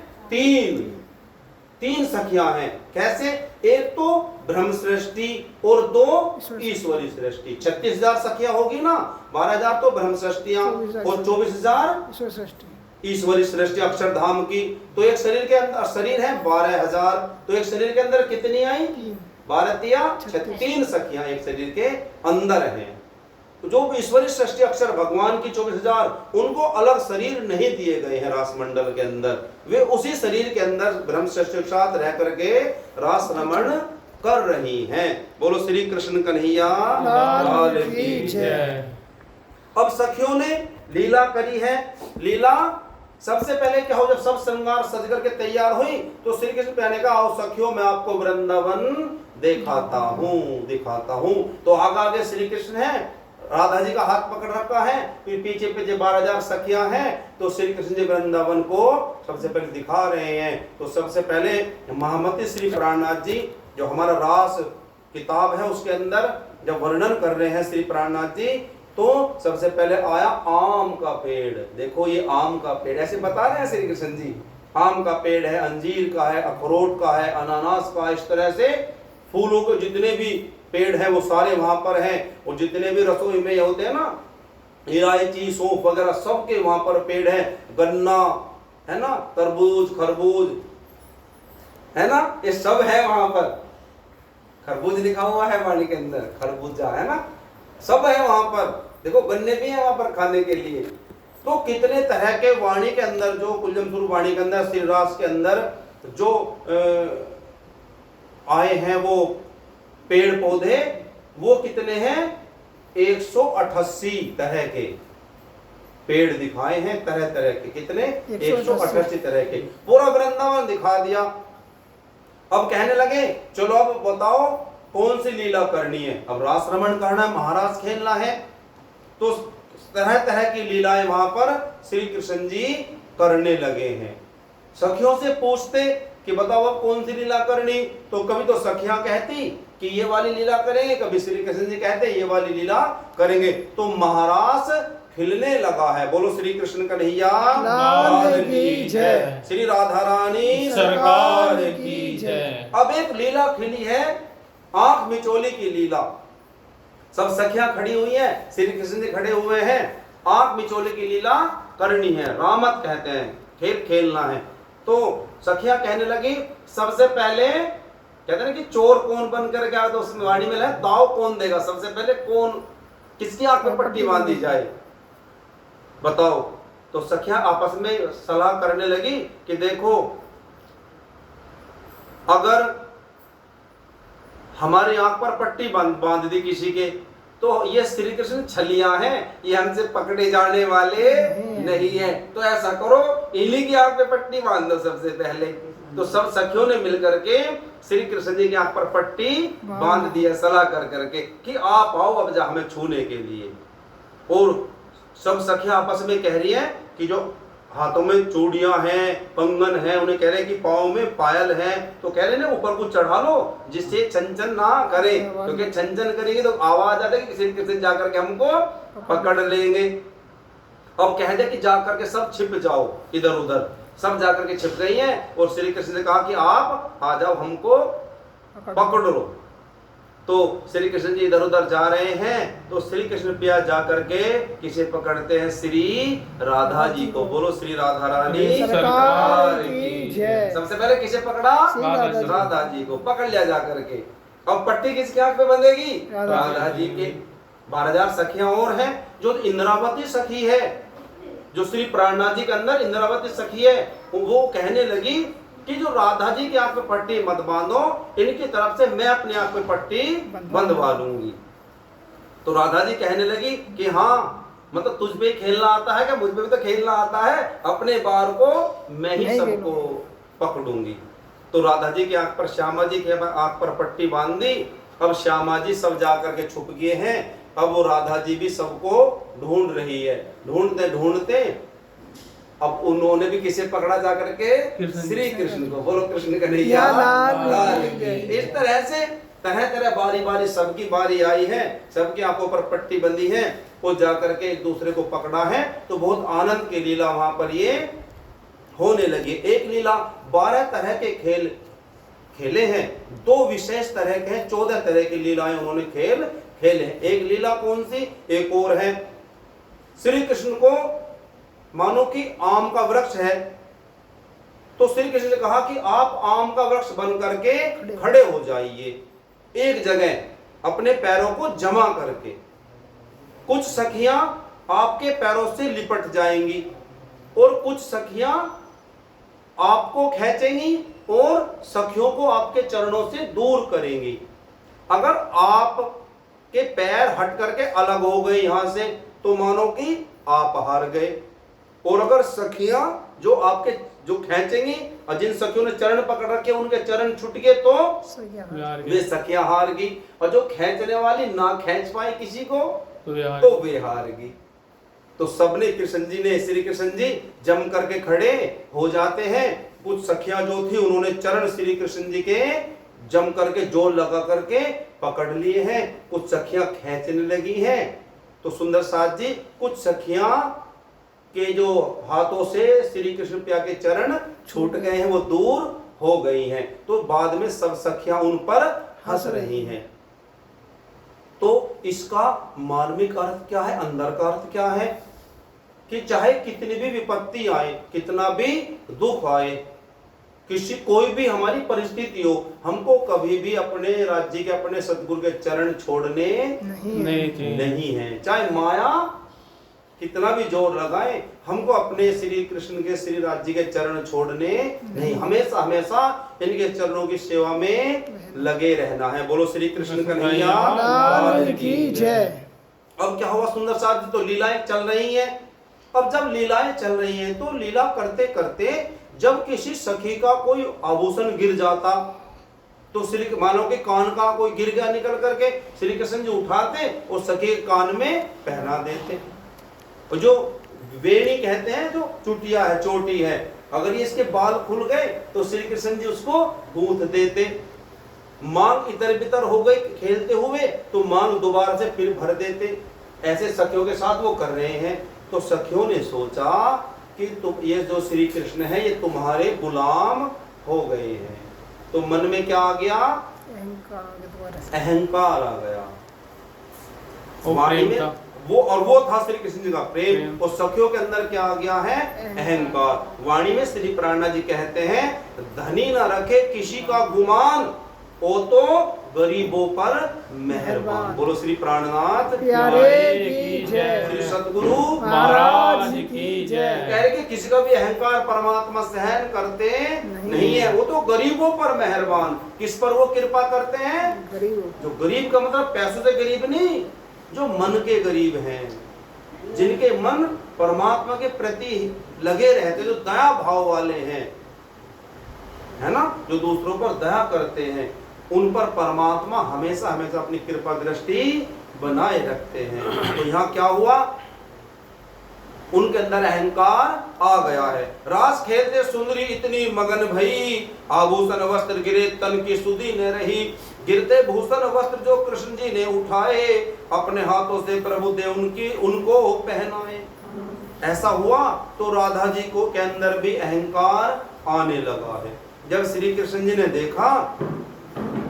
3 सखियां हैं। कैसे, एक तो ब्रह्म सृष्टि और 2 ईश्वरी सृष्टि। 36,000 सखियां होगी ना, 12,000 तो ब्रह्म सृष्टियां और 24,000 ईश्वरी सृष्टि अक्षरधाम की। तो एक शरीर के अंदर, शरीर है 12,000, तो एक शरीर के अंदर कितनी आई, 12 सखियां एक शरीर के अंदर हैं। तो जो ईश्वरी सृष्टि अक्षर भगवान की 24,000, उनको अलग शरीर नहीं दिए गए हैं रास मंडल के अंदर। वे उसी शरीर के अंदर ब्रह्म सृष्टि के साथ रह करके रास रमण कर रही हैं। बोलो श्री कृष्ण कन्हैया लाल की जय। अब सखियों ने लीला करी है। लीला सबसे पहले क्या हो, जब सब श्रृंगार सज करके तैयार हुई तो श्री कृष्ण कहने का, आओ सखियों मैं आपको वृंदावन दिखाता हूँ। तो आगे श्री कृष्ण है, राधा जी का हाथ पकड़ रखा है, फिर पीछे पीछे 12,000 सखियां हैं। तो श्री कृष्ण जी वृंदावन को सबसे पहले दिखा रहे हैं। तो सबसे पहले महामती श्री प्राणनाथ जी, जो हमारा रास किताब है उसके अंदर जब वर्णन कर रहे हैं श्री प्राणनाथ जी, तो सबसे पहले आया आम का पेड़। देखो ये आम का पेड़, ऐसे बता रहे हैं श्री कृष्ण जी, आम का पेड़ है, अंजीर का है, अखरोट का है, अनानास का, इस तरह से फूलों के जितने भी पेड़ हैं वो सारे वहां पर हैं। और जितने भी रसोई में होते हैं ना, इलायची, सौंफ वगैरह, सबके वहां पर पेड़ है। गन्ना है ना, तरबूज, खरबूज है ना, ये सब है वहां पर। खरबूज लिखा हुआ है वाणी के अंदर, खरबूजा है ना, सब है वहां पर। देखो गन्ने भी है वहां पर खाने के लिए। तो कितने तरह के वाणी के अंदर, जो कुल्लम स्वरूप वाणी के अंदर, श्री रास के अंदर जो आए हैं वो पेड़ पौधे, वो कितने हैं, 188 तरह के पेड़ दिखाए हैं, तरह तरह के। कितने, 188 तरह के। पूरा वृंदावन दिखा दिया। अब कहने लगे चलो अब बताओ कौन सी लीला करनी है। अब रास रमण करना है, महाराज खेलना है, तो तरह तरह की लीलाएं वहां पर श्री कृष्ण जी करने लगे हैं। सखियों से पूछते कि बताओ अब कौन सी लीला करनी, तो कभी तो सखियां कहती कि ये वाली लीला करेंगे, कभी श्री कृष्ण जी कहते ये वाली लीला करेंगे। तो महाराज खिलने लगा है। बोलो श्री कृष्ण कन्हैया लाल की जय, श्री राधा रानी सरकार की जय। अब एक लीला खिली है, आंख मिचोली की लीला। सब सखियां खड़ी हुई हैं, श्री कृष्ण जी खड़े हुए हैं, आंख मिचोली की लीला करनी है, रामत कहते हैं, खेल खेलना है। तो सखियां कहने लगी सबसे पहले कहते हैं कि चोर कौन बन कर गया, तो उस वाणी में है दाव कौन देगा, सबसे पहले कौन, किसकी आंख में पट्टी बांधी जाए बताओ। तो सखियां आपस में सलाह करने लगी कि देखो अगर हमारी आंख पर पट्टी बांध दी किसी के, तो ये श्री कृष्ण छलियां हैं, ये हमसे पकड़े जाने वाले नहीं है, तो ऐसा करो इन्हीं की आंख पे पट्टी बांध दो सबसे पहले। तो सब सखियों ने मिलकर के श्री कृष्ण जी की आंख पर पट्टी बांध दी है, सलाह कर करके कि आप आओ अब जा हमें छूने के लिए। और सब सखियां आपस में कह रही हैं कि जो हाथों में चूड़ियां हैं, कंगन हैं, उन्हें कह रहे हैं कि पाँव में पायल है, तो कह रहे ना ऊपर कुछ चढ़ा लो जिससे छन ना करे, क्योंकि छन करेंगे तो आवाज आ जाएगी, किसी किसी जाकर के हमको पकड़ लेंगे। अब कह दे कि जाकर के सब छिप जाओ इधर उधर, सब जाकर के छिप गई हैं। और श्री कृष्ण ने कहा कि आप आ जाओ हमको पकड़ लो। तो श्री कृष्ण जी इधर उधर जा रहे हैं, तो श्री कृष्ण पिया जाकर के किसे पकड़ते हैं, श्री राधा जी को। बोलो श्री राधा रानी सरकार की जय। सबसे पहले किसे पकड़ा, राधा जी को पकड़ लिया जाकर के। अब पट्टी किसकी आंख पे बंधेगी, राधा जी के। 12,000 सखियां और हैं, जो इंद्रावती सखी है, जो श्री प्राणनाथ जी के अंदर इंद्रावती सखी है, वो कहने लगी कि जो राधा जी की आंख पे पट्टी मत बांधो, इनकी तरफ से मैं अपनी आंख पे पट्टी बंधवा लूंगी। तो राधा जी कहने लगी कि हाँ मतलब तुझ पे खेलना आता है क्या, मुझ पे भी तो खेलना आता है, अपने बार को मैं ही सबको पकड़ूंगी। तो राधा जी की आंख पर श्यामा जी की आंख पर पट्टी बांध दी। अब श्यामा जी सब जाकर के छुप गए हैं। अब वो राधा जी भी सबको ढूंढ रही है। ढूंढते ढूंढते अब उन्होंने भी किसे पकड़ा जाकर के, श्री कृष्ण को। बोलो कृष्ण कन्हैया लाल की। इस तरह से तरह तरह बारी बारी सबकी बारी आई है, सबकी आंखों पर पट्टी बंधी है, वो जाकर के एक दूसरे को पकड़ा है। तो बहुत आनंद की लीला वहां पर ये होने लगी। एक लीला 12 तरह के खेल खेले हैं, 2 विशेष तरह के हैं, 14 तरह की लीलाएं उन्होंने खेले। एक लीला कौन सी, एक और है, श्री कृष्ण को मानो कि आम का वृक्ष है, तो श्री कृष्ण ने कहा कि आप आम का वृक्ष बन करके खड़े हो जाइए एक जगह अपने पैरों को जमा करके। कुछ सखियां आपके पैरों से लिपट जाएंगी और कुछ सखियां आपको खींचेंगी और सखियों को आपके चरणों से दूर करेंगी। अगर आपके पैर हट करके अलग हो गए यहां से, तो मानो कि आप हार गए। और अगर सखियां जो आपके जो खींचेंगी और जिन सखियों ने चरण पकड़ रखे उनके चरण छूट गए तो वे सखियां हार गई, और जो खींचने वाली ना खींच पाए किसी को तो वे हार गई। तो सबने कृष्ण जी ने, श्री कृष्ण जी जम करके खड़े हो जाते हैं। कुछ सखियां जो थी उन्होंने चरण श्री कृष्ण जी के जम करके जोर लगा करके पकड़ लिए हैं, कुछ सखियां खींचने लगी हैं। तो सुंदर साथ जी कुछ सखियां के जो हाथों से श्री कृष्ण पिया के चरण छूट गए हैं वो दूर हो गई हैं। तो बाद में सब सखियां उन पर हंस रही हैं। तो इसका मार्मिक अर्थ क्या है, अंदर का अर्थ क्या है कि चाहे कितनी भी विपत्ति आए, कितना भी दुख आए, किसी कोई भी हमारी परिस्थिति हो, हमको कभी भी अपने राज्य के अपने सतगुरु के चरण छोड़ने नहीं है। चाहे माया कितना भी जोर लगाए, हमको अपने श्री कृष्ण के श्री राज्य के चरण छोड़ने नहीं, हमेशा हमेशा इनके चरणों की सेवा में लगे रहना है। बोलो श्री कृष्ण कन्हैया लाल की जय। अब क्या हुआ सुंदर साथ जी, तो लीलाएं चल रही हैं। अब जब लीलाएं चल रही हैं तो लीला करते करते जब किसी सखी का कोई आभूषण गिर जाता, तो श्री मानो कि कान का कोई गिर गया निकल करके, श्री कृष्ण जी उठाते और सखी कान में पहना देते। और जो वेणी कहते हैं, जो चुटिया है, चोटी है, अगर ये इसके बाल खुल गए तो श्री कृष्ण जी उसको गूंथ देते। मांग इधर बितर हो गई खेलते हुए तो मांग दोबारा से फिर भर देते। ऐसे सखियों के साथ वो कर रहे हैं। तो सखियों ने सोचा कि तुम ये जो श्री कृष्ण है ये तुम्हारे गुलाम हो गए हैं। तो मन में क्या आ गया? अहंकार आ गया। वाणी में वो था श्री कृष्ण जी का प्रेम, और सखियों के अंदर क्या आ गया है? अहंकार। वाणी में श्री प्राणनाथ जी कहते हैं, धनी न रखे किसी का गुमान, ओ तो गरीबों पर मेहरबान। बोलो श्री प्राणनाथ प्यारे की जय, श्री सतगुरु महाराज की जय। कह रहे कि किसी का भी अहंकार परमात्मा सहन करते नहीं है। वो तो गरीबों पर मेहरबान। किस पर वो कृपा करते हैं? गरीबों। जो गरीब का मतलब पैसों से गरीब नहीं, जो मन के गरीब हैं, जिनके मन परमात्मा के प्रति लगे रहते, जो दया भाव वाले हैं, है ना, जो दूसरों पर दया करते हैं, उन पर परमात्मा हमेशा हमेशा अपनी कृपा दृष्टि बनाए रखते हैं। तो यहाँ क्या हुआ? उनके अंदर अहंकार आ गया है। रास खेलते सुंदरी इतनी मगन भई, आभूषण वस्त्र गिरे तन की सुधी न रही। गिरते भूषण वस्त्र जो कृष्ण जी ने उठाए, अपने हाथों से प्रभु दे उनको पहनाए। ऐसा हुआ तो राधा जी को के अंदर भी अहंकार आने लगा है। जब श्री कृष्ण जी ने देखा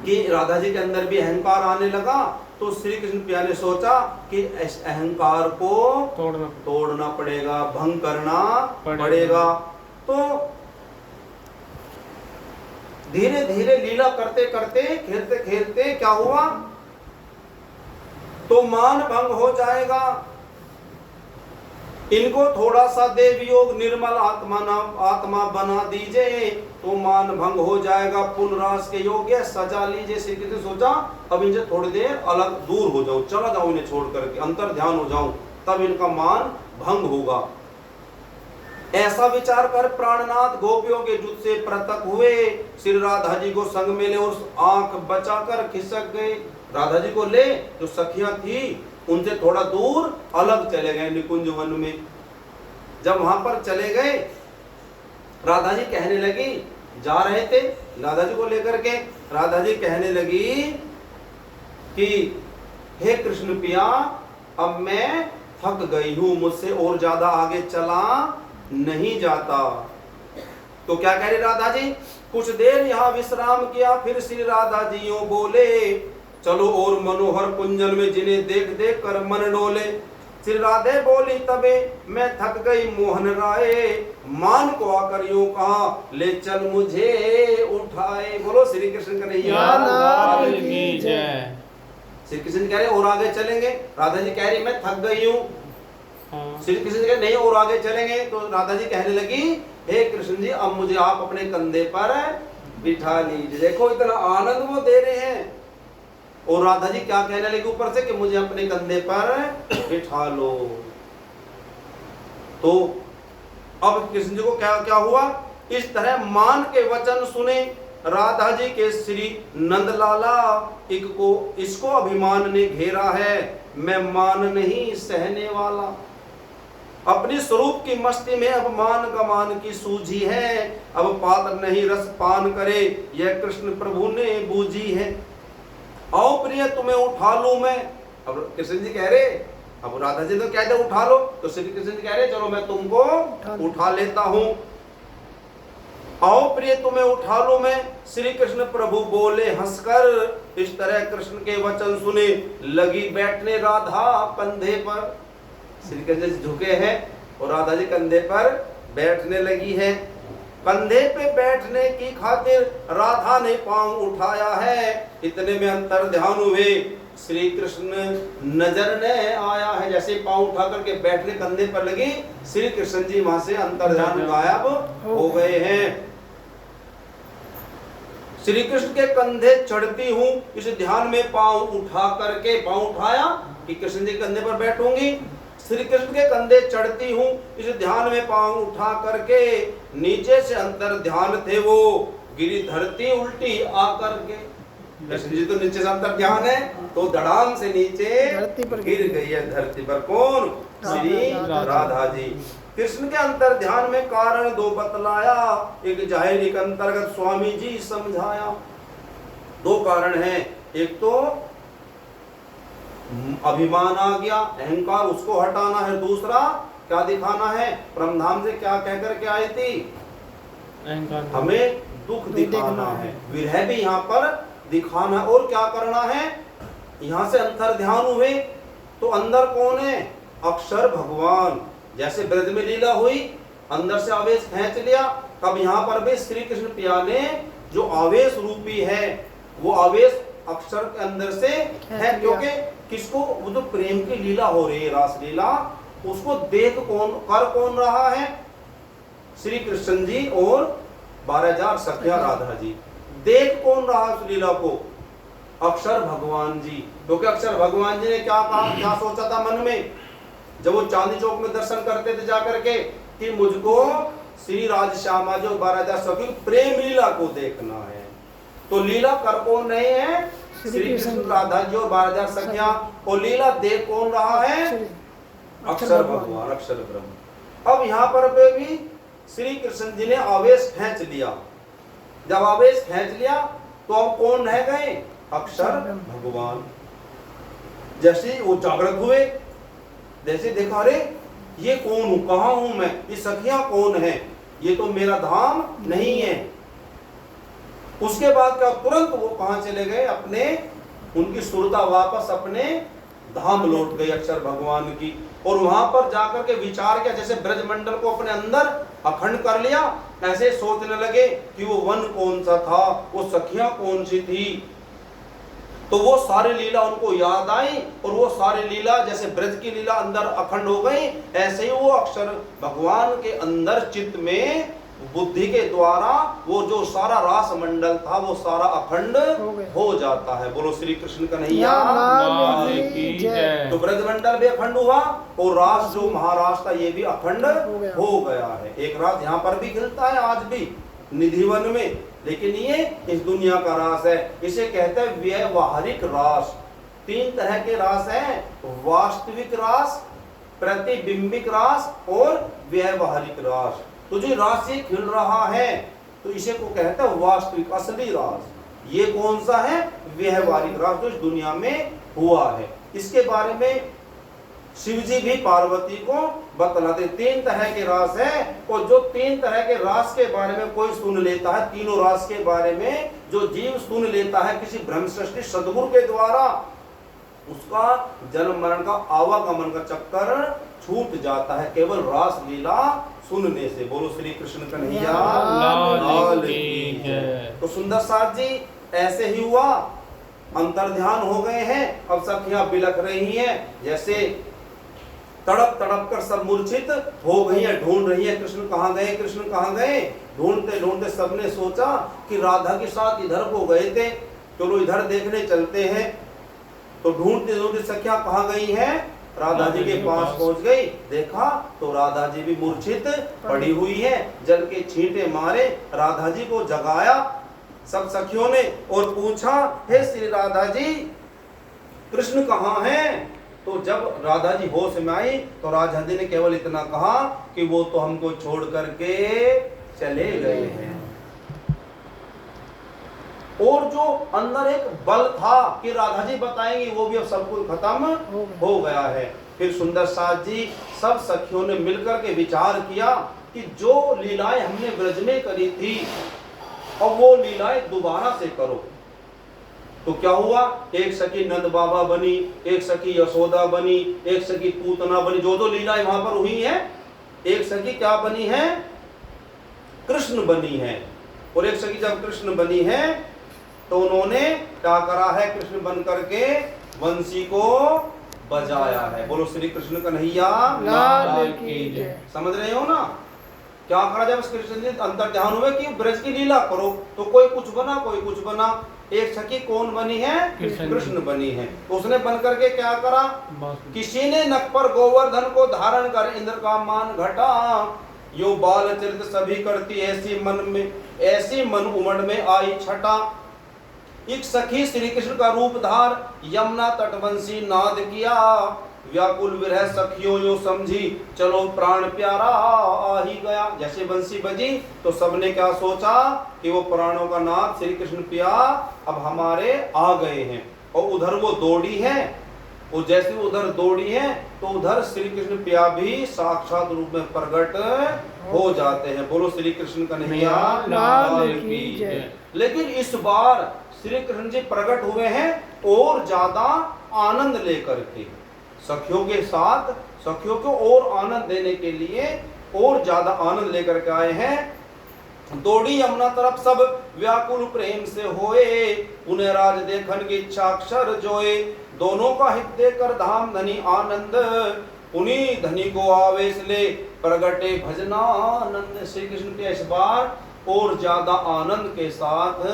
कि राधा जी के अंदर भी अहंकार आने लगा, तो श्री कृष्ण पिया ने सोचा कि इस अहंकार को तोड़ना पड़ेगा, भंग करना पड़ेगा। तो धीरे धीरे लीला करते करते, खेलते खेलते क्या हुआ? तो मान भंग हो जाएगा। इनको थोड़ा सा देव योग निर्मल आत्मा बना दीजिए तो मान भंग हो जाएगा। पुनरास के योग्य सजा लीजिए। श्री कृष्ण सोचा अब इनसे थोड़ी देर अलग दूर हो जाऊं, चला जाऊं इन्हें छोड़ करके, अंतर ध्यान हो जाऊं, तब इनका मान भंग होगा। ऐसा विचार कर प्राणनाथ गोपियों के जुट से पृथक हुए। श्री राधा जी को संग में ले और आंख बचाकर खिसक गए। राधा जी को ले, जो सखियां थी उनसे थोड़ा दूर अलग चले गए निकुंज वन में। जब वहां पर चले गए, राधा जी कहने लगी, जा रहे थे राधा जी को लेकर के, राधा जी कहने लगी कि हे कृष्ण पिया, अब मैं थक गई हूं, मुझसे और ज्यादा आगे चला नहीं जाता। तो क्या कह रही राधा जी? कुछ देर यहाँ विश्राम किया, फिर श्री राधा जी यूं बोले, चलो और मनोहर कुंजन में जिन्हें देख देख कर मन डोले। श्री राधे बोली तबे, मैं थक गई मोहन राय, मान को आकर यूं कहा, ले चल मुझे उठाए। बोलो श्री कृष्ण कन्हैया की जय। श्री कृष्ण कह रहे और आगे चलेंगे, राधा जी कह रही मैं थक गई हूँ। श्री कृष्ण कह नहीं और आगे चलेंगे, तो राधा जी कहने लगी, हे कृष्ण जी अब मुझे आप अपने कंधे पर बिठा लीजिए। देखो इतना आनंद वो दे रहे हैं। और राधा जी क्या कहने लगी ऊपर से कि मुझे अपने कंधे पर बिठा लो। तो अब कृष्ण जी को क्या क्या हुआ? इस तरह मान के वचन सुने राधा जी के श्री नंदलाला, इसको अभिमान ने घेरा है, मैं मान नहीं सहने वाला। अपनी स्वरूप की मस्ती में अब मान गमान की सूझी है, अब पात्र नहीं रस पान करे, यह कृष्ण प्रभु ने बूझी है। आओ प्रिय तुम्हें उठा लूं मैं। अब कृष्ण जी कह रहे, अब राधा जी तो कहते उठा लो, तो श्री कृष्ण जी कह रहे चलो मैं तुमको उठा लेता हूं। आओ प्रिय तुम्हें उठा लो मैं। श्री कृष्ण प्रभु बोले हंसकर। इस तरह कृष्ण के वचन सुने लगी बैठने राधा कंधे पर। श्री कृष्ण जी झुके हैं और राधा जी कंधे पर बैठने लगी है। कंधे पे बैठने की खातिर राधा ने पांव उठाया है। इतने में अंतर ध्यान हुए श्री कृष्ण नजर ने आया है। जैसे पांव उठा करके बैठने कंधे पर लगी, श्री कृष्ण जी वहां से अंतर ध्यान गायब हो गए हैं। श्री कृष्ण के कंधे चढ़ती हूँ, इस ध्यान में पांव उठा करके, पांव उठाया कि कृष्ण जी कंधे पर बैठूंगी। श्री कृष्ण के कंधे चढ़ती हूँ, इस ध्यान में पांव उठा करके, नीचे से अंतर ध्यान थे वो गिरी धरती उल्टी आकर के। कृष्ण जी तो नीचे से अंतर ध्यान है, तो धड़ाम से नीचे धरती पर गिर गई है धरती पर। कौन? श्री राधा जी। कृष्ण के अंतर ध्यान में कारण दो बतलाया, एक जाहिर एक अंतर्गत स्वामी जी समझाया। दो कारण हैं, एक तो अभिमान आ गया, अहंकार, उसको हटाना है। दूसरा क्या दिखाना है? परमधाम से क्या कह करके आई थी? हमें दुख दिखाना है, विरह भी यहाँ पर दिखाना। और क्या करना है? यहाँ से अंतर ध्यान हुए तो अंदर कौन है? अक्षर भगवान। जैसे ब्रज में लीला हुई, अंदर से आवेश खींच लिया, तब यहाँ पर भी श्री कृष्ण पिया ने जो आवेश रूपी है वो आवेश अक्षर के अंदर से है। क्योंकि किसको? वो जो प्रेम की लीला हो रही है, रास लीला, उसको देख कौन कर कौन रहा है? श्री कृष्ण जी और 12,000 सखिया राधा जी। देख कौन रहा उस लीला को? अक्षर भगवान जी। क्योंकि अक्षर भगवान जी ने क्या कहा, क्या सोचा था मन में जब वो चांदी चौक में दर्शन करते थे जाकर के, कि मुझको श्री राज श्यामा जो 12,000 सखी प्रेम लीला को देखना है। तो लीला कर कौन रहे हैं? श्री कृष्ण राधा जी और 12,000 सखिया। और लीला देख कौन रहा है? अक्षर भगवान, अक्षर ब्रह्म। अब यहाँ पर भी श्री कृष्ण जी ने आवेश खींच लिया। जब आवेश खींच लिया तो अब कौन रह गए? अक्षर भगवान। जैसे वो जागृत हुए, जैसे देखा, अरे ये कौन हूं, कहां हूं मैं, ये सखियां कौन है, ये तो मेरा धाम नहीं है। उसके बाद क्या? तुरंत वो कहां चले गए? अपने, उनकी सुरता वापस अपने धाम लौट गई अक्षर भगवान की। और वहां पर जाकर के विचार किया, जैसे ब्रजमंडल को अपने अंदर अखंड कर लिया, ऐसे सोचने लगे कि वो वन कौन सा था, वो सखियां कौन सी थी। तो वो सारी लीला उनको याद आई, और वो सारी लीला जैसे ब्रज की लीला अंदर अखंड हो गई, ऐसे ही वो अक्षर भगवान के अंदर चित्त में बुद्धि के द्वारा वो जो सारा रास मंडल था वो सारा अखंड हो जाता है। बोलो श्री कृष्ण कन्हैया की जय। तो ब्रज मंडल भी अखंड हुआ, और रास जो महाराज था ये भी अखंड हो गया है। एक रास यहाँ पर भी खिलता है आज भी निधिवन में, लेकिन ये इस दुनिया का रास है। इसे कहते हैं व्यवहारिक रास। तीन तरह के रास हैं, वास्तविक रास, प्रतिबिंबिक रास और व्यवहारिक रास। तो जो रास ये खिल रहा है तो इसे को कहते हैं वास्तविक, असली रास। ये कौन सा है? व्यवहारिक रास, जो इस दुनिया में हुआ है। इसके बारे में शिव जी भी पार्वती को बतलाते। तीन तरह के रास है, और जो तीन तरह के रास के बारे में कोई सुन लेता है, तीनों रास के बारे में जो जीव सुन लेता है किसी ब्रह्म सृष्टि सदगुरु के द्वारा, उसका जन्म मरण का आवागमन का चक्कर छूट जाता है केवल रास लीला सुनने से। बोलो श्री कृष्ण कन्हैया लाल की जय। तो सुंदर साथ जी ऐसे ही हुआ, अंतर ध्यान हो गए हैं। अब सखियां बिलख रही हैं, जैसे तड़प तड़प कर सब मूर्छित हो गई है, ढूंढ रही है कृष्ण कहाँ गए, कृष्ण कहाँ गए। ढूंढते ढूंढते सबने सोचा कि राधा के साथ इधर को गए थे, चलो इधर देखने चलते हैं। तो ढूंढते ढूंढते सखियां कहाँ गई हैं? राधा जी के पास पहुंच गई। देखा तो राधा जी भी मूर्छित पड़ी हुई है। जल के छींटे मारे राधा जी को जगाया सब सखियों ने, और पूछा, हे श्री राधा जी कृष्ण कहाँ हैं? तो जब राधा जी होश में आई तो राधा जी ने केवल इतना कहा कि वो तो हमको छोड़ करके चले गए हैं। और जो अंदर एक बल था कि राधा जी बताएंगी, वो भी अब सब कुछ खत्म हो गया है। फिर सुंदर साथ जी सब सखियों ने मिलकर के विचार किया कि जो लीलाएं हमने ब्रज में करी थी, अब वो लीलाएं दोबारा से करो। तो क्या हुआ? एक सखी नंद बाबा बनी, एक सखी यशोदा बनी, एक सखी पूतना बनी। जो जो लीलाएं वहां पर हुई हैं, एक सखी क्या बनी है? कृष्ण बनी है। और एक सखी जब कृष्ण बनी है तो उन्होंने क्या करा है? कृष्ण बन करके वंशी को बजाया है। बोलो श्री कृष्ण कन्हैया लाल की जय। समझ रहे हो ना? क्या करा? जब कृष्ण जी अंतर ध्यान हुए कि ब्रज की लीला करो, तो कोई कुछ बना, कोई कुछ बना। एक सखी कौन बनी है? कृष्ण बनी है। तो उसने बन करके क्या करा? किसी ने नख पर गोवर्धन को धारण कर इंद्र का मान घटा, यो बाल चरित सभी करती ऐसी मन उमड़ में आई छटा। एक सखी श्री कृष्ण का रूप धार यमुना तटवंशी नाद किया। व्याकुल विरह सखियों यो समझी चलो प्राण प्यारा आ ही गया। जैसे बंसी बजी तो सबने क्या सोचा कि वो प्राणों का नाथ श्री कृष्ण पिया अब हमारे आ गए हैं। और उधर वो दौड़ी है, वो जैसे उधर दौड़ी है तो उधर श्री कृष्ण पिया भी साक्षात रूप में प्रकट हो जाते हैं। बोलो श्री कृष्ण कन्हैया लाल की जय। लेकिन इस बार श्री कृष्ण जी प्रकट हुए हैं और ज्यादा आनंद लेकर के, सखियों के साथ सखियों को और आनंद देने के लिए और ज्यादा आनंद लेकर के आए हैं। दौड़ी यमुना तरफ सब व्याकुल प्रेम से होए, उन्हें राज देखन की इच्छा अक्षर जोए। दोनों का हित देकर धाम धनी आनंद, उन्हीं धनी को आवेश ले प्रगटे भजनानंद। श्री कृष्ण के इस बार और ज्यादा आनंद के साथ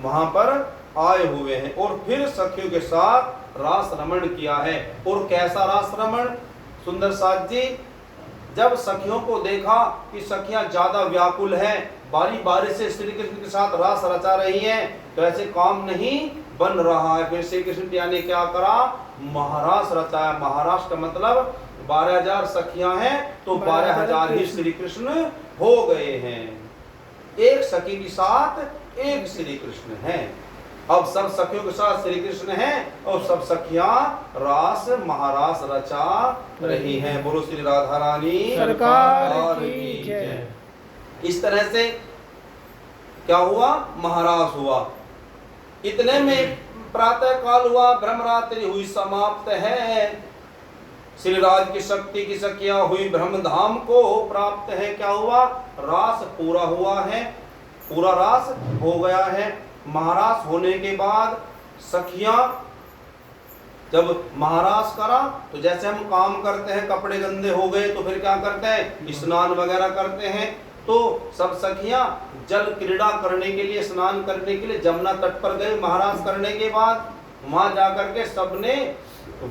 वहां पर आए हुए हैं और फिर सखियों के साथ रास रमण किया है। और कैसा रास रमण? सुंदर साथ जी, जब सखियों को देखा कि सखियां ज्यादा व्याकुल हैं, बारी बारी से श्री कृष्ण के साथ रास रचा रही हैं, तो ऐसे काम नहीं बन रहा है। फिर श्री कृष्ण पिया ने क्या करा? महारास रचाया। महारास का मतलब 12,000 सखियां हैं तो 12,000 ही श्री कृष्ण हो गए हैं। एक सखी के साथ एक श्री कृष्ण है। अब सब सखियों के साथ श्री कृष्ण हैं और सब सखियां रास महारास रचा रही हैं। बोलो श्री राधा रानी सरकार की जय। इस तरह से क्या हुआ? महारास हुआ। इतने में प्रातः काल हुआ, ब्रह्मरात्रि हुई समाप्त है। श्री राज की शक्ति की सखियां हुई ब्रह्म धाम को प्राप्त है। क्या हुआ? रास पूरा हुआ है, पूरा रास हो गया है। महारास होने के बाद सखियां जब महारास करा तो जैसे हम काम करते हैं, कपड़े गंदे हो गए तो फिर क्या करते हैं? स्नान वगैरह करते हैं। तो सब सखियां जल क्रीड़ा करने के लिए, स्नान करने के लिए जमुना तट पर गए। महारास करने के बाद वहां जाकर के सबने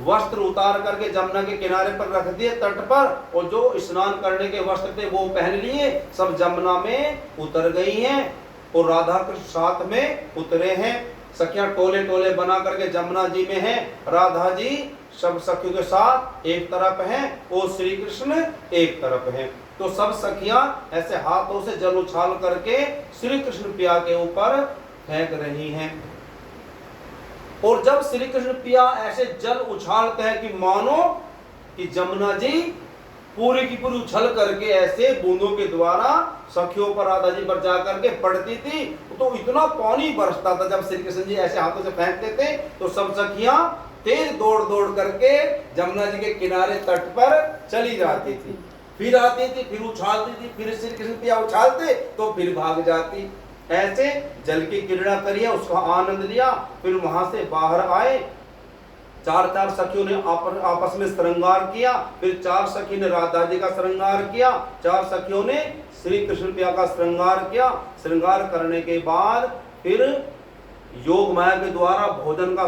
वस्त्र उतार करके जमुना के किनारे पर रख दिए तट पर, और जो स्नान करने के वस्त्र थे वो पहन लिए। सब जमुना में उतर गई हैं और राधा कृष्ण साथ में उतरे हैं। सखियां टोले टोले बना करके जमुना जी में हैं। राधा जी सब सखियों के साथ एक तरफ हैं और श्री कृष्ण एक तरफ हैं। तो सब सखियां ऐसे हाथों से जल उछाल करके श्री कृष्ण पिया के ऊपर फेंक रही हैं। और जब श्री कृष्ण पिया ऐसे जल उछालते हैं कि मानो कि जमुना जी पूरी की पूरी उछल करके ऐसे बूंदों के द्वारा सखियों पर, राधा जी पर जाकर के पड़ती थी, तो इतना पानी बरसता था। जब श्री कृष्ण जी ऐसे हाथों से फेंकते थे तो सब सखियां तेज दौड़ दौड़ करके जमुना जी के किनारे तट पर चली जाती थी, फिर आती थी, फिर उछालती थी, फिर श्री कृष्ण पिया उछालते तो फिर भाग जाती। ऐसे जल की क्रीड़ा करिए, उसका आनंद लिया। फिर वहां से बाहर आए, चार सखियों ने आपस में श्रृंगार किया। फिर 4 सखी ने राधा जी का श्रृंगार किया, 4 सखियों ने श्री कृष्ण पिया का श्रृंगार किया। श्रृंगार करने के बाद फिर योग माया के द्वारा भोजन का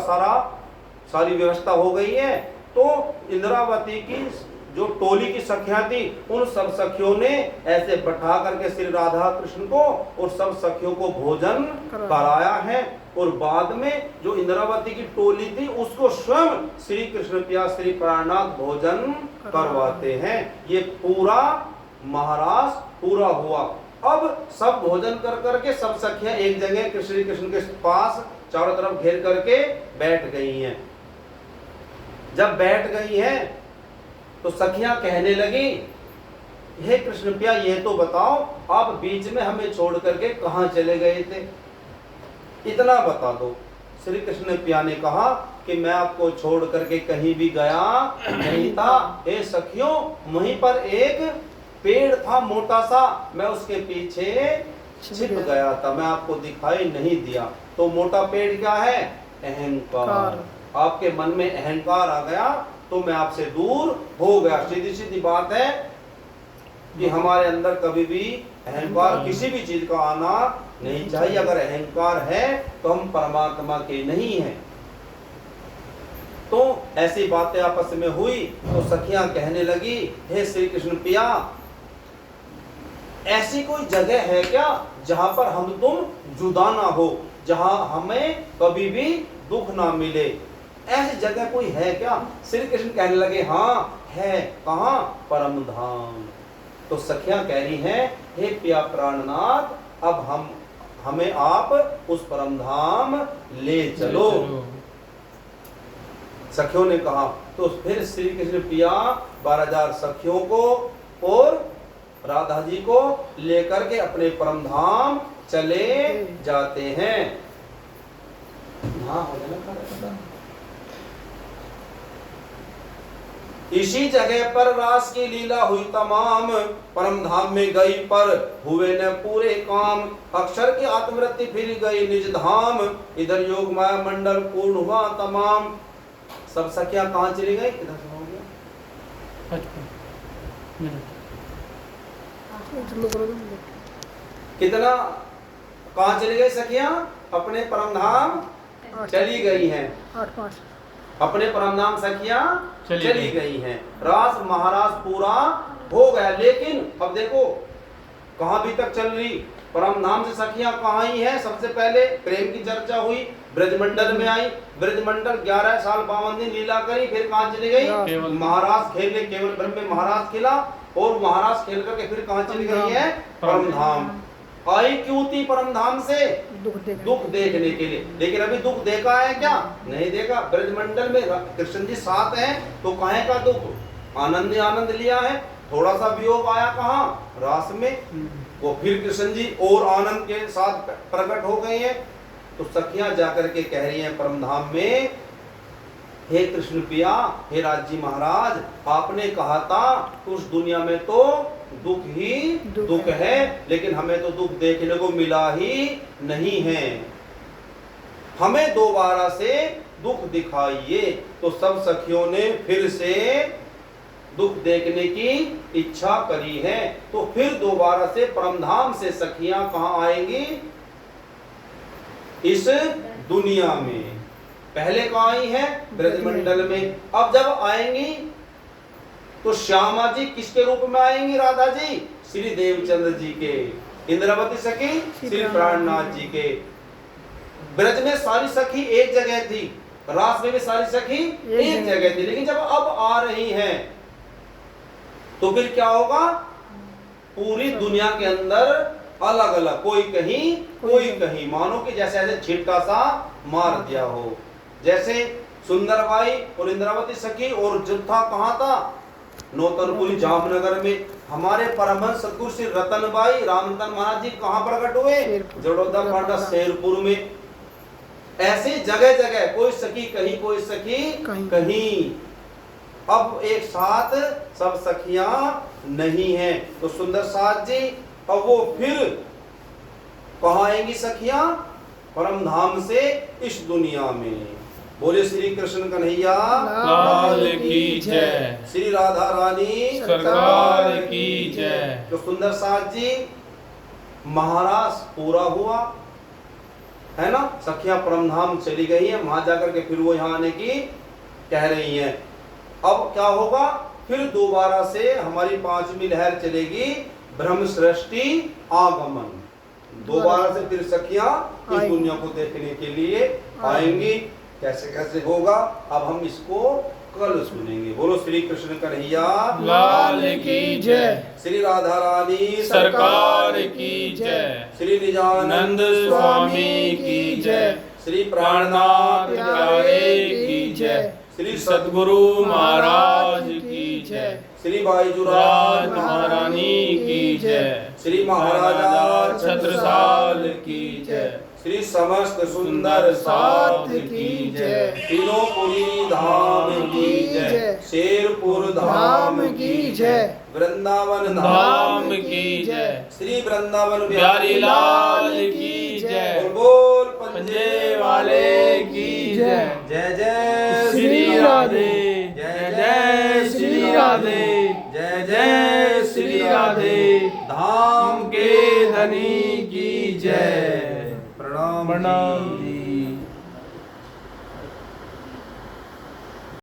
सारी व्यवस्था हो गई है। तो इंद्रावती की जो टोली की सखियां थी, उन सब सखियों ने ऐसे बैठा करके श्री राधा कृष्ण को और सब सखियों को भोजन कराया है। और बाद में जो इंद्रावती की टोली थी उसको स्वयं श्री कृष्ण पिया श्री प्राणनाथ भोजन करवाते हैं। ये पूरा महारास पूरा हुआ। अब सब भोजन कर करके सब सखियां एक जगह श्री कृष्ण के पास चारों तरफ घेर करके बैठ गई हैं। जब बैठ गई हैं तो सखियां कहने लगी, हे कृष्ण पिया ये तो बताओ, आप बीच में हमें छोड़ करके कहां चले गए थे, इतना बता दो। श्री कृष्ण पिया ने कहा कि मैं आपको छोड़ करके कहीं भी गया नहीं था। हे सखियों, वहीं पर एक पेड़ था मोटा सा, मैं उसके पीछे छिप गया था, मैं आपको दिखाई नहीं दिया। तो मोटा पेड़ क्या है? अहंकार। आपके मन में अहंकार आ गया तो मैं आपसे दूर हो गया। सीधी सीधी बात है कि हमारे अंदर कभी भी अहंकार किसी भी चीज का आना नहीं चाहिए। अगर अहंकार है तो हम परमात्मा के नहीं हैं। तो ऐसी बातें आपस में हुई तो सखियां कहने लगी, हे श्री कृष्ण पिया, ऐसी कोई जगह है क्या जहां पर हम तुम जुदा ना हो, जहां हमें कभी भी दुख ना मिले? ऐसी जगह कोई है क्या? श्री कृष्ण कहने लगे हाँ है। कहां? परम धाम। तो सखियां कह रही हैं हे प्रिया प्राणनाथ, अब हमें आप उस परम धाम ले चलो। सखियों ने कहा। तो फिर श्री कृष्ण प्रिया 12,000 सखियों को और राधा जी को लेकर के अपने परम धाम चले जाते हैं। इसी जगह पर रास की लीला हुई तमाम, परम धाम में गई पर हुए न पूरे काम। अक्षर की आत्मवृत्ति फिर गई निज धाम, इधर योग माया मंडल पूर्ण हुआ तमाम। सब सखियां कहां चली गई? किधर से हो गया? कितना कहां चली गई सखियां? अपने परम धाम चली गई हैं। 8-5 अपने परम धाम सखियां चली गई हैं। रास महाराज पूरा हो गया। लेकिन अब देखो कहां भी तक चल रही? परम धाम से सखियां कहां ही है? सबसे पहले प्रेम की चर्चा हुई, ब्रजमंडल में आई। ब्रजमंडल 11 साल 52 दिन लीला करी। फिर कहां चली गई? महाराज खेलने, केवल ब्रह्म में महाराज खिला और महाराज खेल करके फिर कहां चली गई है? परम धाम। आई क्यों थी परम धाम से? दुख देखने के लिए। लेकिन अभी दुख देखा है क्या? नहीं देखा। ब्रजमंडल में कृष्ण जी साथ हैं तो काहे का दुख? आनंद ही आनंद लिया है। थोड़ा सा वियोग आया कहां? रास में। वो फिर कृष्ण जी और आनंद के साथ प्रकट हो गए हैं। तो सखियां जाकर के कह रही हैं परम धाम में, हे कृष्ण प्रिया, हे राज महाराज, आपने कहा था उस दुनिया में तो दुख ही दुख है, लेकिन हमें तो दुख देखने को मिला ही नहीं है। हमें दोबारा से दुख दिखाइए। तो सब सखियों ने फिर से दुख देखने की इच्छा करी है। तो फिर दोबारा से परमधाम से सखियां कहां आएंगी? इस दुनिया में। पहले कहां आई है? ब्रजमंडल में। अब जब आएंगी तो श्यामा जी किसके रूप में आएंगी? राधा जी श्री देवचंद्र जी के, इंद्रावती सखी श्री प्राणनाथ जी के। ब्रज में सारी सखी एक जगह थी, रास में भी सारी सखी एक जगह थी, लेकिन जब अब आ रही हैं तो फिर क्या होगा? पूरी दुनिया के अंदर अलग अलग, कोई कहीं कोई कहीं, मानो कि जैसे ऐसे छिटका सा मार दिया हो। जैसे सुंदरबाई और इंद्रावती सखी और जुत्था कहां था? नौतनपुरी जामनगर में। हमारे परमहंस सतगुरु श्री रतनबाई रामरतन महाराज जी कहां प्रकट हुए? जड़ोदा पांडा शेरपुर में। ऐसे जगह जगह कोई सखी कहीं, कोई सखी कहीं। अब एक साथ सब सखियां नहीं हैं। तो सुंदर साथ जी अब वो फिर कहां आएंगी सखियां? परम धाम से इस दुनिया में। बोले श्री कृष्ण कन्हैया लाल की जय, श्री राधा रानी सरकार की जय। तो सुंदर साथ जी महाराज पूरा हुआ है ना। सखियां परम धाम चली गई हैं, वहां जाकर के फिर वो यहाँ आने की कह रही हैं। अब क्या होगा? फिर दोबारा से हमारी 5वीं लहर चलेगी, ब्रह्म सृष्टि आगमन। दोबारा से फिर सखियां इस दुनिया को देखने के लिए आएंगी। कैसे कैसे होगा अब हम इसको कल सुनेंगे। बोलो श्री कृष्ण कन्हैया लाल की जय, श्री राधा रानी सरकार की जय, श्री निजानंद स्वामी की जय, श्री प्राणनाथ प्यारे की जय, श्री सद्गुरु महाराज की जय, श्री बाईजुराज महारानी की जय, श्री महाराजा छत्रसाल की जय, श्री समस्त सुंदर साथ की जय, तीनों पुरी धाम की जय, शेरपुर धाम की जय, वृंदावन धाम की जय, श्री वृंदावन प्यारी लाल की जय, बोल पंजे वाले की जय। जय जय श्री राधे, जय जय श्री राधे, जय जय श्री राधे, धाम के धनी की जय। प्रणाम प्रणाम।